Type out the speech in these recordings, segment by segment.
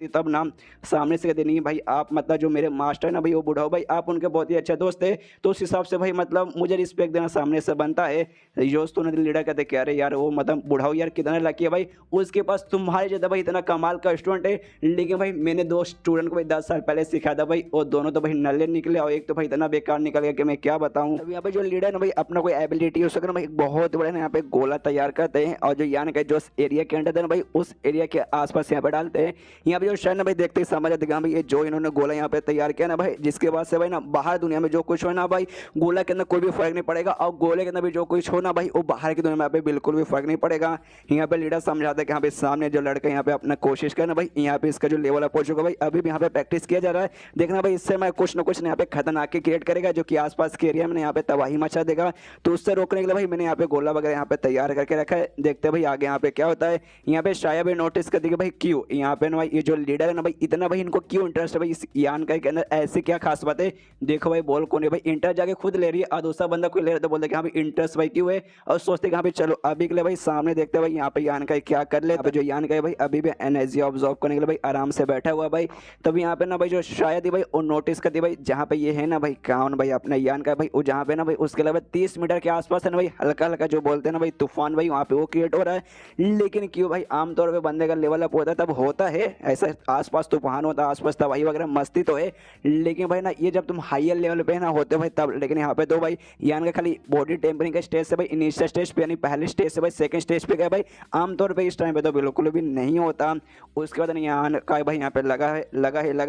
तब ना सामने से कहते नहीं भाई आप मतलब जो मेरे मास्टर है ना भाई वो बूढ़ा हो भाई आप उनके बहुत ही अच्छे दोस्त थे, तो उस हिसाब से भाई मतलब मुझे रिस्पेक्ट देना सामने से बनता है। जोश तो नदी लीडर कहते क्या रे यार वो मतलब बूढ़ा हो यार कितना लकी है भाई, उसके पास तुम्हारे जैसा भाई इतना कमाल का स्टूडेंट है। लेकिन भाई मैंने दो स्टूडेंट को भाई 10 साल पहले सिखाया था भाई, और दोनों तो भाई नल्ले निकले और एक तो भाई इतना बेकार निकल गया कि मैं क्या बताऊं। अब यहाँ पे जो लीडर है ना भाई अपना कोई एबिलिटी हो सके ना भाई बहुत बड़ा ना यहाँ पे गोला तैयार करते हैं, और जो यान का जो एरिया के अंदर है ना भाई उस एरिया के आसपास यहाँ पे डालते हैं। यहाँ पे जो शहर ना भाई देखते ही समझ आते हैं भाई ये जो इन्होंने गोला यहाँ पे तैयार किया ना भाई, जिसके बाद से भाई ना बाहर दुनिया में जो कुछ हो ना भाई गोला के अंदर कोई भी फर्क नहीं पड़ेगा, और गोले के अंदर भी जो कुछ हो ना भाई वो बाहर की दुनिया में यहाँ पे बिल्कुल भी फर्क नहीं पड़ेगा। यहाँ पे लीडर समझाते हैं कि यहाँ पे सामने जो लड़का यहाँ पे अपना कोशिश करना भाई, यहाँ पे इसका जो लेवल अप हो चुका भाई अभी भी यहाँ पे प्रैक्टिस किया जा रहा है। देखना भाई इससे मैं कुछ ना कुछ यहाँ पे खतरनाक क्रिएट करेगा जो कि आसपास के एरिया में यहाँ पे तबाही मचा देगा, तो उससे रोकने के लिए भाई मैंने यहाँ पे गोला वगैरह यहाँ पे तैयार करके रखा है। देखते हैं भाई आगे यहाँ पे क्या होता है। यहाँ पे शायद भाई नोटिस कर देगा भाई क्यों यहाँ पे ना भाई ये जो लीडर है ना भाई इतना भाई इनको क्यों इंटरेस्ट है भाई इस यान का के अंदर, ऐसी क्या खास बात है। देखो भाई बोल कौन है भाई, इंटर जाके खुद ले रही है और दूसरा बंदा कोई ले रहा है तो बोलते कि हाँ भाई इंटरेस्ट भाई क्यों है, और सोचते कि हाँ भाई चलो अभी के लिए भाई सामने देखते हैं भाई यहाँ पे यान का क्या कर ले। जो यान का है भाई अभी भी एनर्जी ऑब्जॉर्व करने के लिए भाई आराम से बैठा हुआ भाई। तब यहाँ पे ना भाई जो शायद ही भाई और नोटिस करती भाई जहाँ पे ये है ना भाई कौन भाई अपना यान का भाई वो जहाँ पे ना भाई उसके अलावा 30 मीटर के आसपास है ना भाई हल्का हल्का जो बोलते हैं ना भाई तूफान भाई वहाँ पे वो क्रिएट हो रहा है। लेकिन क्यों भाई आमतौर पर बंदे का लेवल अप होता है तब होता है ऐसा, आसपास तूफान होता है आसपास तबाही वगैरह मस्ती तो है, लेकिन भाई ना ये जब तुम हायर लेवल पे ना होते भाई तब। लेकिन यहाँ पे तो भाई यान का खाली बॉडी टेम्परिंग का स्टेज से भाई इनिशियल स्टेज पे यानी पहले स्टेज से भाई सेकंड स्टेज पे गया भाई, आमतौर पे इस टाइम पे तो बिल्कुल भी नहीं होता। उसके बाद यान का भाई यहाँ पे लगा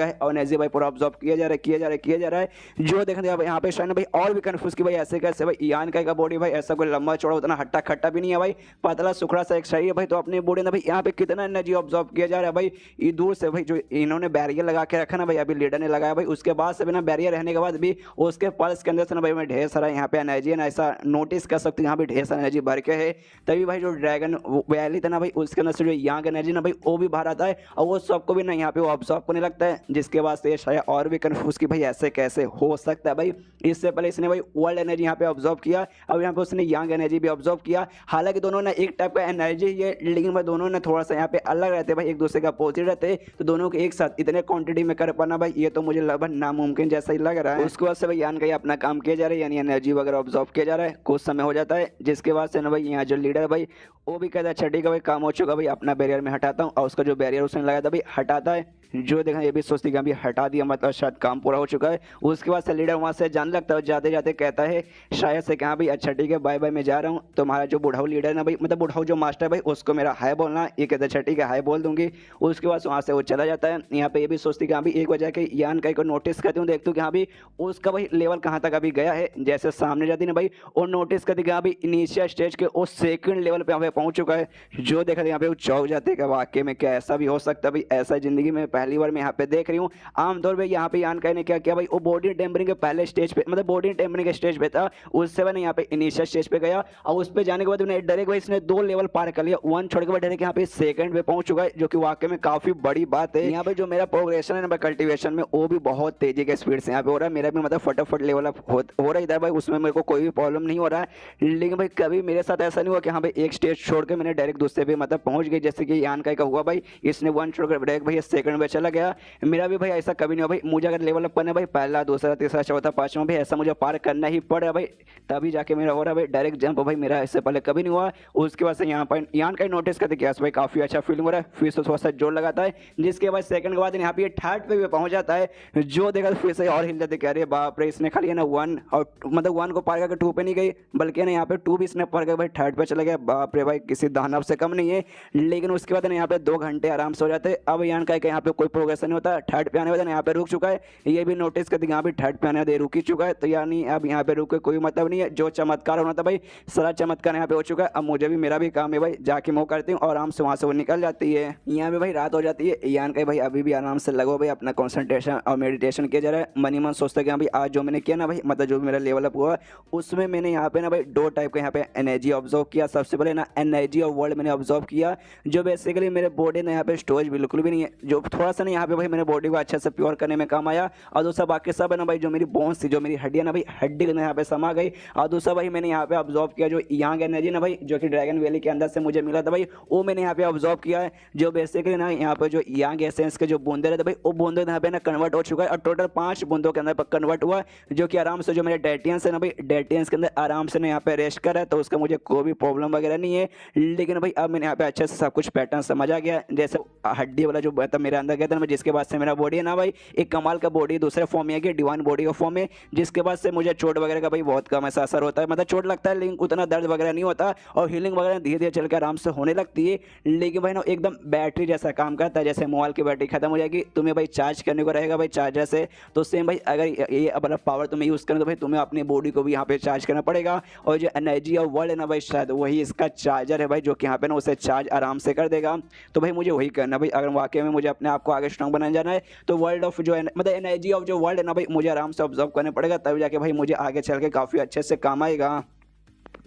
है और एनर्जी भाई पूरा ऑब्जॉर्व किया जा रहा है। जो देखने यहाँ पे शायद भाई और भी कंफ्यूज की भाई ऐसे कैसे भाई यान का बॉडी भाई ऐसा कोई लंबा चौड़ा उतना हट्टा खट्टा भी नहीं है भाई, पतला सुखड़ा सा एक शरीर है भाई, तो अपने बॉडी ने भाई यहाँ पे कितना एनर्जी ऑब्जॉर्व किया जा रहा है भाई। ये दूर से भाई जो इन्होंने बैरियर लगा के रखा ना भाई अभी लीडर ने लगाया भाई, उसके बाद से बिना बैरियर रहने के बाद भी उसके पल्स के अंदर से ना भाई मैं ढेर सारा यहाँ पे एनर्जी है ना ऐसा नोटिस कर सकते हैं, यहाँ पे ढेर सारा एनर्जी भर के है। तभी भाई जो ड्रैगन वैली था ना भाई उसके अंदर से जो यहाँ का एनर्जी ना भाई वो भी बाहर आता है और वो सबको भी ना यहाँ पे ऑब्जॉर्व करने लगता है, जिसके बाद से शायद और भी कंफ्यूज की भाई ऐसे कैसे हो सकता है भाई। इससे पहले इसने भाई वर्ल्ड एनर्जी यहाँ पे ऑब्जॉर्व किया, अब यहाँ पे उसने यंग एनर्जी भी ऑब्जॉर्व किया। हालांकि दोनों ना एक टाइप का एनर्जी है, लेकिन भाई दोनों ना थोड़ा सा यहाँ पे अलग रहते हैं भाई, एक दूसरे का अपोजिट रहते हैं, तो दोनों के एक साथ इतने क्वांटिटी में कर पाना भाई ये तो मुझे लगभग नामुमकिन जैसा ही लग रहा है। उसके बाद से भाई यान का अपना काम किया जा रहा है यानी एनर्जी वगैरह ऑब्जॉर्व किया जा रहा है, कुछ समय हो जाता है जिसके बाद से ना भाई यहाँ जो लीडर है भाई वो भी कहता है अच्छा ठीक है भाई काम हो चुका भाई अपना बैरियर में हटाता हूँ, और उसका जो बैरियर उसने लगाया था भाई हटाता है। जो देखा ये भी सोचती कि अभी हटा दिया मतलब शायद काम पूरा हो चुका है। उसके बाद से लीडर वहाँ से जाने लगता है, जाते जाते कहता है शायद से कहा भाई अच्छा ठीक है बाय बाय मैं जा रहा हूँ। तुम्हारा जो बुढ़ाऊ लीडर है ना भाई मतलब बुढ़ाऊ जो मास्टर भाई उसको मेरा हाय बोलना, ये कहते अच्छा ठीक है हाय बोल दूंगी। उसके बाद वहाँ से वो चला जाता है। यहाँ पे ये भी सोचती कि हाँ भी एक वजह के यान का नोटिस करती हूँ, देखती हूँ कि हाँ भी उसका भाई लेवल कहाँ तक अभी गया है। जैसे सामने जाती ना भाई और नोटिस करती कि हाँ भी इनिशियल स्टेज के उस सेकंड लेवल पे यहाँ पे पहुंच चुका है। जो देखा यहाँ पे वो चौंक जाते हैं कि वाकई में क्या ऐसा भी हो सकता है भाई, ऐसा जिंदगी में पहली बार मैं यहाँ पे देख रही हूँ। आमतौर पे यहाँ पे यान ने क्या किया भाई वो बॉडी टेम्परिंग के पहले स्टेज पे मतलब बॉडी टेम्परिंग के स्टेज पे था, उससे मैंने यहाँ पे इनिशियल स्टेज पे गया और उस पे जाने के बाद डायरेक्ट भाई इसने 2 लेवल पार कर लिया, 1 छोड़ के बाद डायरेक्ट यहाँ पे सेकंड पे पहुंच चुका है, जो कि वाकई में काफी बड़ी बात है। यहाँ पे जो मेरा प्रोग्रेशन है ना कल्टिवेशन में वो भी बहुत तेजी के स्पीड से यहाँ पे हो रहा है, मेरा भी मतलब फटाफट लेवल अप हो रहा है इधर भाई, उसमें मेरे को कोई भी प्रॉब्लम नहीं हो रहा है। लेकिन भाई कभी मेरे साथ ऐसा नहीं हुआ कि हाँ भाई एक स्टेज छोड़ के मैंने डायरेक्ट दूसरे पे मतलब पहुंच गई, जैसे कि यान का हुआ भाई इसने 1 छोड़कर डायरेक्ट भाई सेकंड में चला गया। मेरा भी भाई ऐसा कभी नहीं हुआ भाई, मुझे अगर लेवल अप करना भाई पहला दूसरा तीसरा चौथा पांचवा भी ऐसा मुझे पार करना ही पड़े भाई, तभी जाके मेरा हो रहा है भाई डायरेक्ट जंप भाई, मेरा इससे पहले कभी नहीं हुआ। उसके बाद से यहाँ पर यान का नोटिस करते कि भाई काफी अच्छा फीलिंग हो रहा है, फिर से थोड़ा सा जोर लगाता है, जिसके बाद सेकंड के बाद यहाँ पे थर्ड पे भी पहुंच जाता है। जो देखा फिर से और हिल जाते, कह रहे बाप रे इसने खाली है ना 1 और मतलब 1 को पार करके 2 पे नहीं गई, बल्कि ना यहाँ पे 2 भी इसने पार कर भाई थर्ड पे चला गया। बाप रे भाई किसी दानव से कम नहीं है। लेकिन उसके बाद यहाँ पे 2 घंटे आराम से हो जाते हैं। अब यान का यहाँ पे कोई प्रोग्रेशन नहीं होता, थर्ड पे आने वाला यहाँ पे रुक चुका है, ये भी नोटिस करते यहाँ पे थर्ड पे आने दे रुक ही चुका है, तो यानी अब यहाँ पे रुक के कोई मतलब नहीं है। जो चमत्कार होना था भाई सारा चमत्कार यहाँ पे हो चुका है। अब मुझे भी मेरा भी काम है भाई जाके मैं करती हूँ और आराम से वहाँ से वो निकल जाती है। यहाँ पे भाई रात हो जाती है। यान का भाई अभी भी आराम से लगो भाई अपना कॉन्सेंट्रेशन और मेडिटेशन किया जा रहा है। मनी मन सोचता है कि भाई आज जो मैंने किया ना भाई मतलब जो भी मेरा लेवल अप हुआ उसमें मैंने यहाँ पे ना भाई 2 टाइप का यहाँ पे एनर्जी ऑब्जर्व किया। सबसे पहले ना एनर्जी ऑफ वर्ल्ड मैंने ऑब्जर्व किया, जो बेसिकली मेरे बॉडी में यहाँ पे स्टोरेज बिल्कुल भी नहीं है, जो थोड़ा थोड़ा सा ना यहाँ पे भाई मेरे बॉडी को अच्छे से प्योर करने में काम आया। और दूसरा बाकी सब है ना भाई जो मेरी बोन्स थी, जो मेरी हड्डियाँ ना भाई हड्डी के अंदर यहाँ पे समा गई। और दूसरा भाई मैंने यहाँ पे ऑब्जॉर्व किया जो यंग एनर्जी ना भाई जो कि ड्रैगन वैली के अंदर से मुझे मिला था भाई, वो मैंने यहाँ पे ऑब्जॉर्व किया है। जो बेसिकली ना यहाँ पे जो यंग एसेंस के जो बूंदे रहते भाई, वो बूंदे यहाँ पे ना कन्वर्ट हो चुका है और टोटल 5 बूंदों के अंदर कन्वर्ट हुआ, जो कि आराम से जो मेरे डेटियंस है ना भाई, डेटियंस के अंदर आराम से ना यहाँ पे रेस्ट कर रहा है। तो उसका मुझे कोई भी प्रॉब्लम वगैरह नहीं है। लेकिन भाई अब मैंने यहाँ पे अच्छे से सब कुछ पैटर्न समझ आ गया, जैसे हड्डी वाला जो मतलब मेरे अंदर गया था ना, जिसके बाद से मेरा बॉडी है ना भाई एक कमाल का बॉडी दूसरे फॉर्म में आ गया, डिवाइन बॉडी का फॉर्म में, जिसके बाद से मुझे चोट वगैरह का भाई बहुत कम ऐसा असर होता है। मतलब चोट लगता है लेकिन उतना दर्द वगैरह नहीं होता, और हीलिंग वगैरह धीरे धीरे चल के आराम से होने लगती है। लेकिन भाई ना एकदम बैटरी जैसा काम करता है, जैसे मोबाइल की बैटरी खत्म हो जाएगी, तुम्हें भाई चार्ज करने को रहेगा भाई चार्जर से, तो सेम भाई अगर ये मतलब पावर तुम्हें यूज़ करना तो भाई तुम्हें अपनी बॉडी को भी यहाँ पे चार्ज करना पड़ेगा। और जो एनर्जी ऑफ वर्ल्ड है ना भाई, शायद वही इसका चार्जर है भाई, जो कि यहाँ पे ना उसे चार्ज आराम से कर देगा। तो भाई मुझे वही करना भाई, अगर वाकई में मुझे अपने आप को आगे स्ट्रॉन्ग बनाने जाना है तो वर्ल्ड ऑफ जो मतलब एनर्जी ऑफ जो वर्ल्ड है ना भाई, मुझे आराम से ऑब्जर्व करना पड़ेगा, तभी जाके भाई मुझे आगे चल के काफ़ी अच्छे से काम आएगा।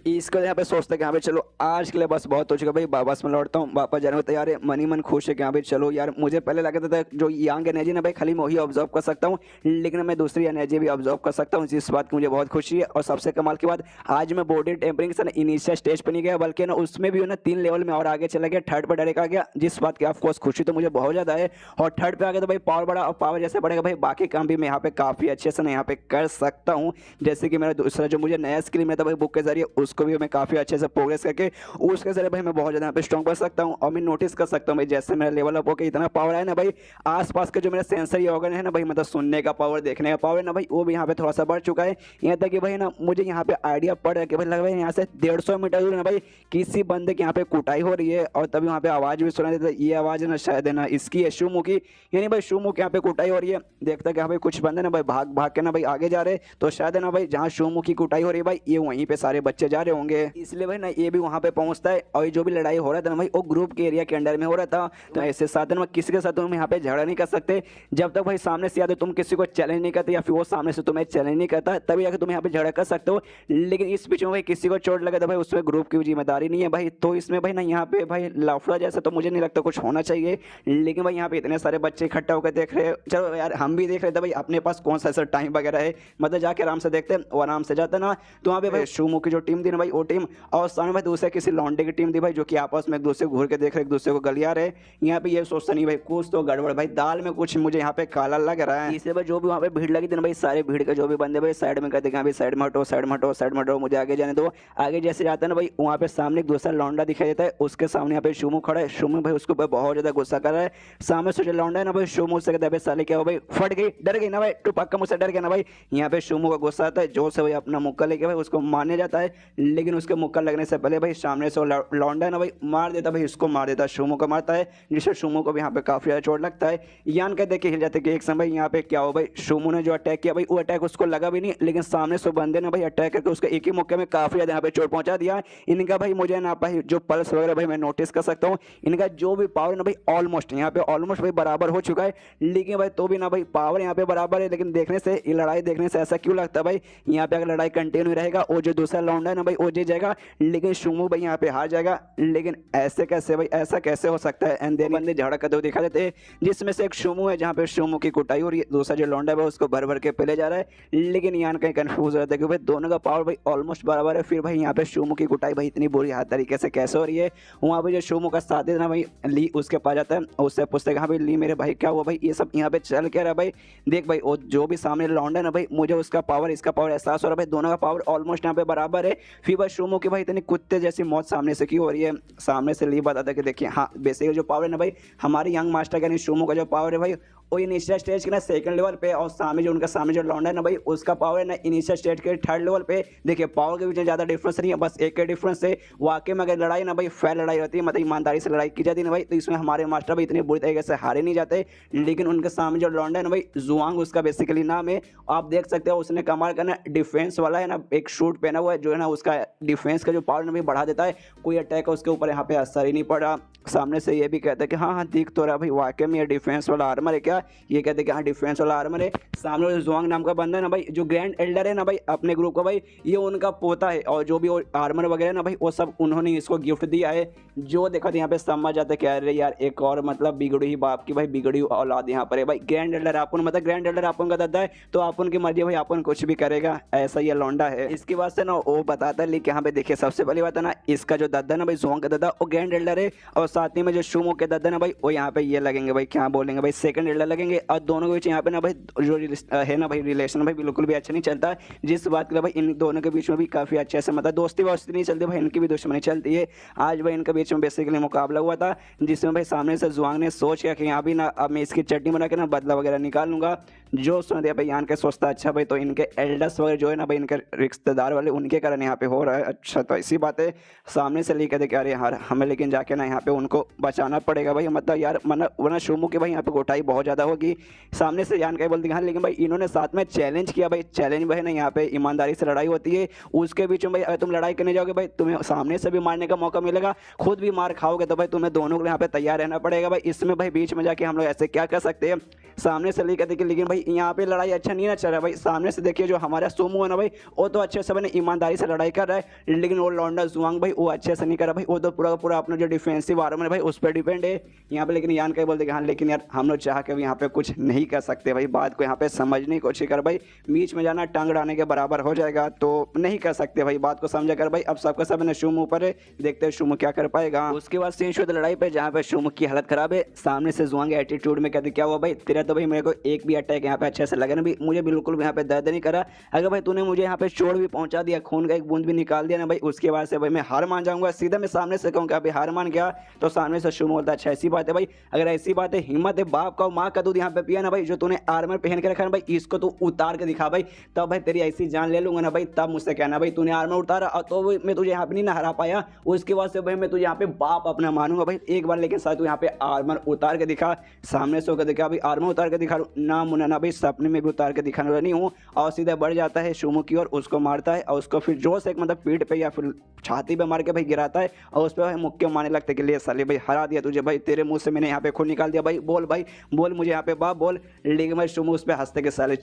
इसको यहाँ पे सोचते कि यहाँ पे चलो आज के लिए बस बहुत हो चुका भाई, वापस मैं लौटता हूँ, वापस जाने को तैयार है, मन ही मन खुश है कि यहाँ पे चलो यार। मुझे पहले लगा था जो यंग एनर्जी ना भाई खाली मैं वही ऑब्जर्व कर सकता हूँ, लेकिन मैं दूसरी एनर्जी भी ऑब्जर्व कर सकता हूँ, जिस बात की मुझे बहुत खुशी है। और सबसे कमाल की बात, आज मैं बॉडी टेम्परिंग से ना इनिशियल स्टेज पर नहीं गया, बल्कि ना उसमें भी ना 3 लेवल में और आगे चला गया, थर्ड पर डायरेक्ट आ गया, जिस बात की ऑफकोर्स खुशी तो मुझे बहुत ज़्यादा है। और थर्ड पे आ गया तो भाई पावर बढ़ा, और पावर जैसे बढ़ेगा भाई बाकी काम भी मैं यहाँ पे काफ़ी अच्छे से ना यहाँ पे कर सकता हूँ। जैसे कि मेरा दूसरा जो मुझे नया स्किल मिला था भाई बुक के जरिए, उसको भी मैं काफ़ी अच्छे से प्रोग्रेस करके उसके जरिए भाई मैं बहुत ज़्यादा यहाँ पे स्ट्रॉन्ग बन सकता हूँ। और मैं नोटिस कर सकता हूँ भाई जैसे मेरा लेवल अप होकर इतना पावर है ना भाई, आसपास के जो मेरा सेंसरी ऑर्गन है ना भाई, मतलब सुनने का पावर, देखने का पावर है ना भाई, वो भी यहाँ पे थोड़ा सा बढ़ चुका है। यहाँ तक कि भाई ना मुझे यहाँ पे आइडिया पड़ रहा है कि भाई लग भाई यहाँ से 150 मीटर दूर ना भाई किसी बंदे की यहाँ पे कुटाई हो रही है, और तभी वहाँ पे आवाज़ भी सुना देता है। ये आवाज़ है ना शायद है ना इसकी है शूमू की, यानी भाई शूमू के यहाँ पे कुटाई हो रही है। देखता कि हाँ भाई कुछ बंदे ना भाई भाग भाग के ना भाई आगे जा रहे, तो शायद है ना भाई जहाँ शूमू की कुटाई हो रही है भाई ये वहीं पे सारे बच्चे जा रहे होंगे, इसलिए भाई ना ये भी वहाँ पे पहुँचता है। और जो भी लड़ाई हो रहा था ना भाई वो ग्रुप के एरिया के अंडर में हो रहा था, तो ऐसे साधन में किसी के साथ तुम यहाँ पे झगड़ा नहीं कर सकते जब तक भाई सामने से या तो तुम किसी को चैलेंज नहीं करते या फिर वो सामने से तुम्हें चैलेंज नहीं करता, तभी जाकर तुम यहाँ पे झगड़ा कर सकते हो। लेकिन इस बीच में भाई किसी को चोट लगे तो भाई उसमें ग्रुप की जिम्मेदारी नहीं है भाई, तो इसमें भाई ना यहाँ पे भाई लफड़ा जैसा तो मुझे नहीं लगता कुछ होना चाहिए। लेकिन भाई यहाँ पे इतने सारे बच्चे इकट्ठा होकर देख रहे, चलो यार हम भी देख रहे थे भाई, अपने पास कौन सा ऐसा टाइम वगैरह है, मतलब जाके आराम से देखते वो आराम से जाते ना। तो वहाँ पे भाई शूमू की जो टीम थी ना भाई वो टीम, और सामने भाई दूसरे किसी लॉन्डे की टीम थी भाई, जो कि आपस में एक दूसरे को घूर के देख रहे, एक दूसरे को गलिया रहे। यहाँ पे ये सोचता नहीं भाई कुछ तो गड़बड़ भाई, दाल में कुछ मुझे यहाँ पे काला लग रहा है। इससे भाई जो भी वहाँ पे भीड़ लगी थी ना भाई, सारे भीड़ के जो भी बंदे भाई साइड में कहते हैं भाई साइड में हटो, साइड में हटो, साइड में हटो, मुझे आगे जाने दो। आगे जैसे जाता है ना भाई वहाँ पे सामने एक दूसरा लौंडा दिखाई देता है, उसके सामने यहाँ पे शूमू खड़ा है। शूमू भाई उसके ऊपर बहुत ज्यादा गुस्सा कर रहा है। सामने से जो लौंडा है ना भाई शूमू से कहता है साले क्या हो भाई, फट गई, डर गई ना भाई, तू पक्का मुझसे डर गया ना भाई। यहाँ पे शूमू का गुस्सा आता है, जोर से भाई अपना मुक्का लेके भाई उसको मारने जाता है, लेकिन उसके मुक्का लगने से पहले भाई सामने से लौंडा है ना भाई मार देता भाई, इसको मार देता है, शूमू को मारता है, जिससे शूमू को भी यहाँ पे काफी ज्यादा चोट लगता है। यान कहते कि हिल जाते कि एक समय यहाँ पे क्या हो भाई, शूमू ने जो अटैक किया भाई वो अटैक उसको लगा भी नहीं, लेकिन सामने से बंदे ने भाई अटैक करके उसके एक ही मुक्के में काफी ज्यादा यहाँ पे चोट पहुंचा दिया। इनका भाई मुझे ना भाई जो पल्स वगैरह भाई मैं नोटिस कर सकता हूँ, इनका जो भी पावर ना भाई ऑलमोस्ट यहाँ पे ऑलमोस्ट भाई बराबर हो चुका है। लेकिन भाई तो भी ना भाई पावर यहाँ पे बराबर है, लेकिन देखने से ये लड़ाई देखने से ऐसा क्यों लगता है भाई यहाँ पे अगर लड़ाई कंटिन्यू रहेगा और जो दूसरा लौंडा है ना भाई वो जीत जाएगा, लेकिन शूमू भाई यहाँ पे हार जाएगा। लेकिन ऐसे कैसे भाई, ऐसा कैसे हो सकता है? एंड देन बंदे झगड़ा करते हुए दिखा देते हैं, जिसमें से एक शूमू है जहाँ पे शूमू की कुटाई हो रही है, दूसरा जो लौंडा है उसको भर भर के पहले जा रहा है। लेकिन यान कहीं कंफ्यूज रहता है कि भाई दोनों का पावर भाई ऑलमोस्ट बराबर है, फिर भाई यहाँ पे शूमू की कुटाई भाई इतनी बुरी हाथ तरीके से कैसे हो रही है। वहाँ पे जो शूमू का साथी ना भाई ली उसके पास जाता है, उससे पूछते हैं हाँ भाई ली मेरे भाई क्या हुआ भाई, ये सब यहाँ पे चल क्या रहा भाई, देख भाई वो जो भी सामने लौंडा है ना भाई मुझे उसका पावर इसका पावर एहसास हो रहा है भाई, दोनों का पावर ऑलमोस्ट यहाँ पे बराबर है। फिर भाई शूमू की भाई इतनी कुत्ते जैसी मौत सामने से क्यों हो रही है? सामने से ली बताता है कि देखिए हाँ बेसिकली जो पावर है ना भाई हमारे यंग मास्टर यानी शूमू का जो पावर है भाई वो इनिशियल स्टेज के ना सेकंड लेवल पे, और सामने जो उनका सामने जो लौंडा है ना भाई उसका पावर है ना इनिशियल स्टेज के थर्ड लेवल पे। देखिए पावर के बीच में ज़्यादा डिफरेंस नहीं है, बस एक के डिफरेंस है। वाकई में अगर लड़ाई ना भाई फेयर लड़ाई होती है, मतलब ईमानदारी से लड़ाई की जाती है ना भाई, तो इसमें हमारे मास्टर भाई इतनी बुरी तरीके से हारे नहीं जाते। लेकिन उनके सामने जो लौंडा है ना भाई जुआंग उसका बेसिकली नाम है, आप देख सकते हो उसने कमाल का ना डिफेंस वाला है ना एक शूट पहना हुआ है जो है ना उसका डिफेंस का जो पावर ना भाई बढ़ा देता है, कोई अटैक उसके ऊपर यहाँ पे असर ही नहीं पड़ा। सामने से ये भी कहता है कि हाँ हाँ दिख तो रहा भाई वाकई में ये डिफेंस वाला आर्मर है क्या, ये कहते हैं कि हाँ डिफेंस वाला आर्मर है। सामने जो जुआंग नाम का बंदा है ना भाई जो ग्रैंड एल्डर है ना भाई अपने ग्रुप का भाई, ये उनका पोता है, और जो भी आर्मर वगैरह ना भाई वो सब उन्होंने इसको गिफ्ट दिया है। जो देखो तो यहाँ पे समझ आता है कह रहे यार एक और मतलब बिगड़ी ही बाप की भाई बिगड़ी औलाद यहाँ पर है भाई। ग्रैंड एल्डर अपन मतलब ग्रैंड एल्डर अपन का दादा है तो अपन की मर्जी भाई अपन कुछ भी करेगा, ऐसा ये लौंडा है। इसकी बात से ना वो बताता है, लेकिन यहाँ पे देखिए सबसे पहली बात है ना इसका जो दादा ना भाई जोंग का दादा वो ग्रैंड एल्डर है, और साथ ही में जो शुमो के दादा ना भाई वो यहाँ पे ये लगेंगे भाई क्या बोलेंगे भाई सेकंड एल्डर लगेंगे। और दोनों के बीच यहाँ पे ना भाई जो है ना भाई रिलेशन भाई बिल्कुल भी अच्छा नहीं चलता, जिस बात के लिए भाई इन दोनों के बीच में भी काफी अच्छे से मतलब दोस्ती वोस्ती नहीं चलती भाई, इनकी भी दुश्मनी चलती है। आज भाई इनके बीच में बेसिकली मुकाबला हुआ था जिसमें भाई सामने से जुआंग ने सोच किया कि यहाँ भी ना अब मैं इसकी चटनी बना के ना बदला वगैरह निकाल लूंगा। जो सुन दिया भाई यहाँ के सोचता अच्छा भाई तो इनके एल्डर्स वगैरह जो है ना भाई इनके रिश्तेदार वाले उनके कारण यहाँ पे हो रहा है। अच्छा तो इसी बात है सामने से लेकर देखे अरे यार हमें लेकिन जाके ना यहाँ पे उनको बचाना पड़ेगा भाई, मतलब यार वरना शुमू की भाई यहाँ पे गोटाई बहुत ज़्यादा होगी। सामने से जान के बोलती हाँ, लेकिन भाई इन्होंने साथ में चैलेंज किया भाई, चैलेंज भाई ना यहाँ पे ईमानदारी से लड़ाई होती है। उसके बीच में भाई अगर तुम लड़ाई करने जाओगे भाई तुम्हें सामने से भी मारने का मौका मिलेगा, खुद भी मार खाओगे, तो भाई तुम्हें दोनों को यहाँ पे तैयार रहना पड़ेगा भाई। इसमें भाई बीच में जाके हम लोग ऐसे क्या कर सकते हैं सामने से लेकर देखिए, लेकिन भाई यहाँ पे लड़ाई अच्छा नहीं ना चल रहा भाई। सामने से देखिए जो हमारा सोमू है ना भाई वो तो अच्छे से मैंने ईमानदारी से लड़ाई कर रहा है, लेकिन वो लौंडा जुआंग भाई वो अच्छे से नहीं कर रहा भाई, वो तो पूरा पूरा अपना जो डिफेंसिव आर्मर है भाई उस पर डिपेंड है यहाँ पे। लेकिन यान कहीं बोलते कि हाँ लेकिन यार हम लोग चाह के भी यहाँ पे कुछ नहीं कर सकते भाई, बात को यहाँ पे समझने की कोशिश कर भाई, बीच में जाना टांग डालने के बराबर हो जाएगा तो नहीं कर सकते भाई, बात को समझा कर भाई। अब सबका सब ने शुमू ऊपर है, देखते हैं शुमू क्या कर पाएगा। उसके बाद सीन शुद्ध लड़ाई पे जहाँ पे शुमू की हालत खराब है, सामने से जुआंग एटीट्यूड में कहते क्या हुआ भाई तेरा तो भाई मेरे को एक भी अटैक यहाँ पे अच्छे से लगा ना भाई, मुझे बिल्कुल भी यहाँ पे दर्द नहीं करा, अगर भाई तूने मुझे यहाँ पे चोट भी पहुंचा दिया, खून का एक बूंद भी निकाल दिया ना भाई, उसके बाद से भाई मैं हार मान जाऊंगा। सीधा मैं सामने से कहूँगा अभी हार मान गया तो सामने से शुमू बोलता अच्छा ऐसी बात है भाई, अगर ऐसी बात है हिम्मत है बाप का माँ का दूध यहाँ पे पिया ना भाई, जो तूने आर्मर पहन के रखा ना भाई इसको तू उतार के दिखा भाई, तब भाई तेरी ऐसी जान ले लूंगा ना भाई, तब मुझसे कहना भाई तूने आर्मर उतारा तो मैं तुझे यहाँ पे नहीं ना हरा पाया, उसके बाद से भाई मैं तुझे यहाँ पे बाप अपना मानूंगा भाई एक बार, लेकिन साथ तू यहाँ पे आर्मर उतार के दिखा। सामने से होकर देखा भाई आर्मर उतार के दिखा ना मुना ना भाई सपने में भी उतार के दिखाने वाला नहीं हूँ, और सीधा बढ़ जाता है शुमू की ओर, उसको मारता है और उसको फिर जोश एक मतलब पीठ पे या फिर छाती पे मार के भाई गिराता है, और उस पर भाई मुक्के मारने लगते कि ले साले भाई हरा दिया तुझे भाई, तेरे मुंह से मैंने यहाँ पे खून निकाल दिया भाई बोल मुझे यहाँ पे बाप बोल। लेकिन भाई शुमू उस पर हंसते के साले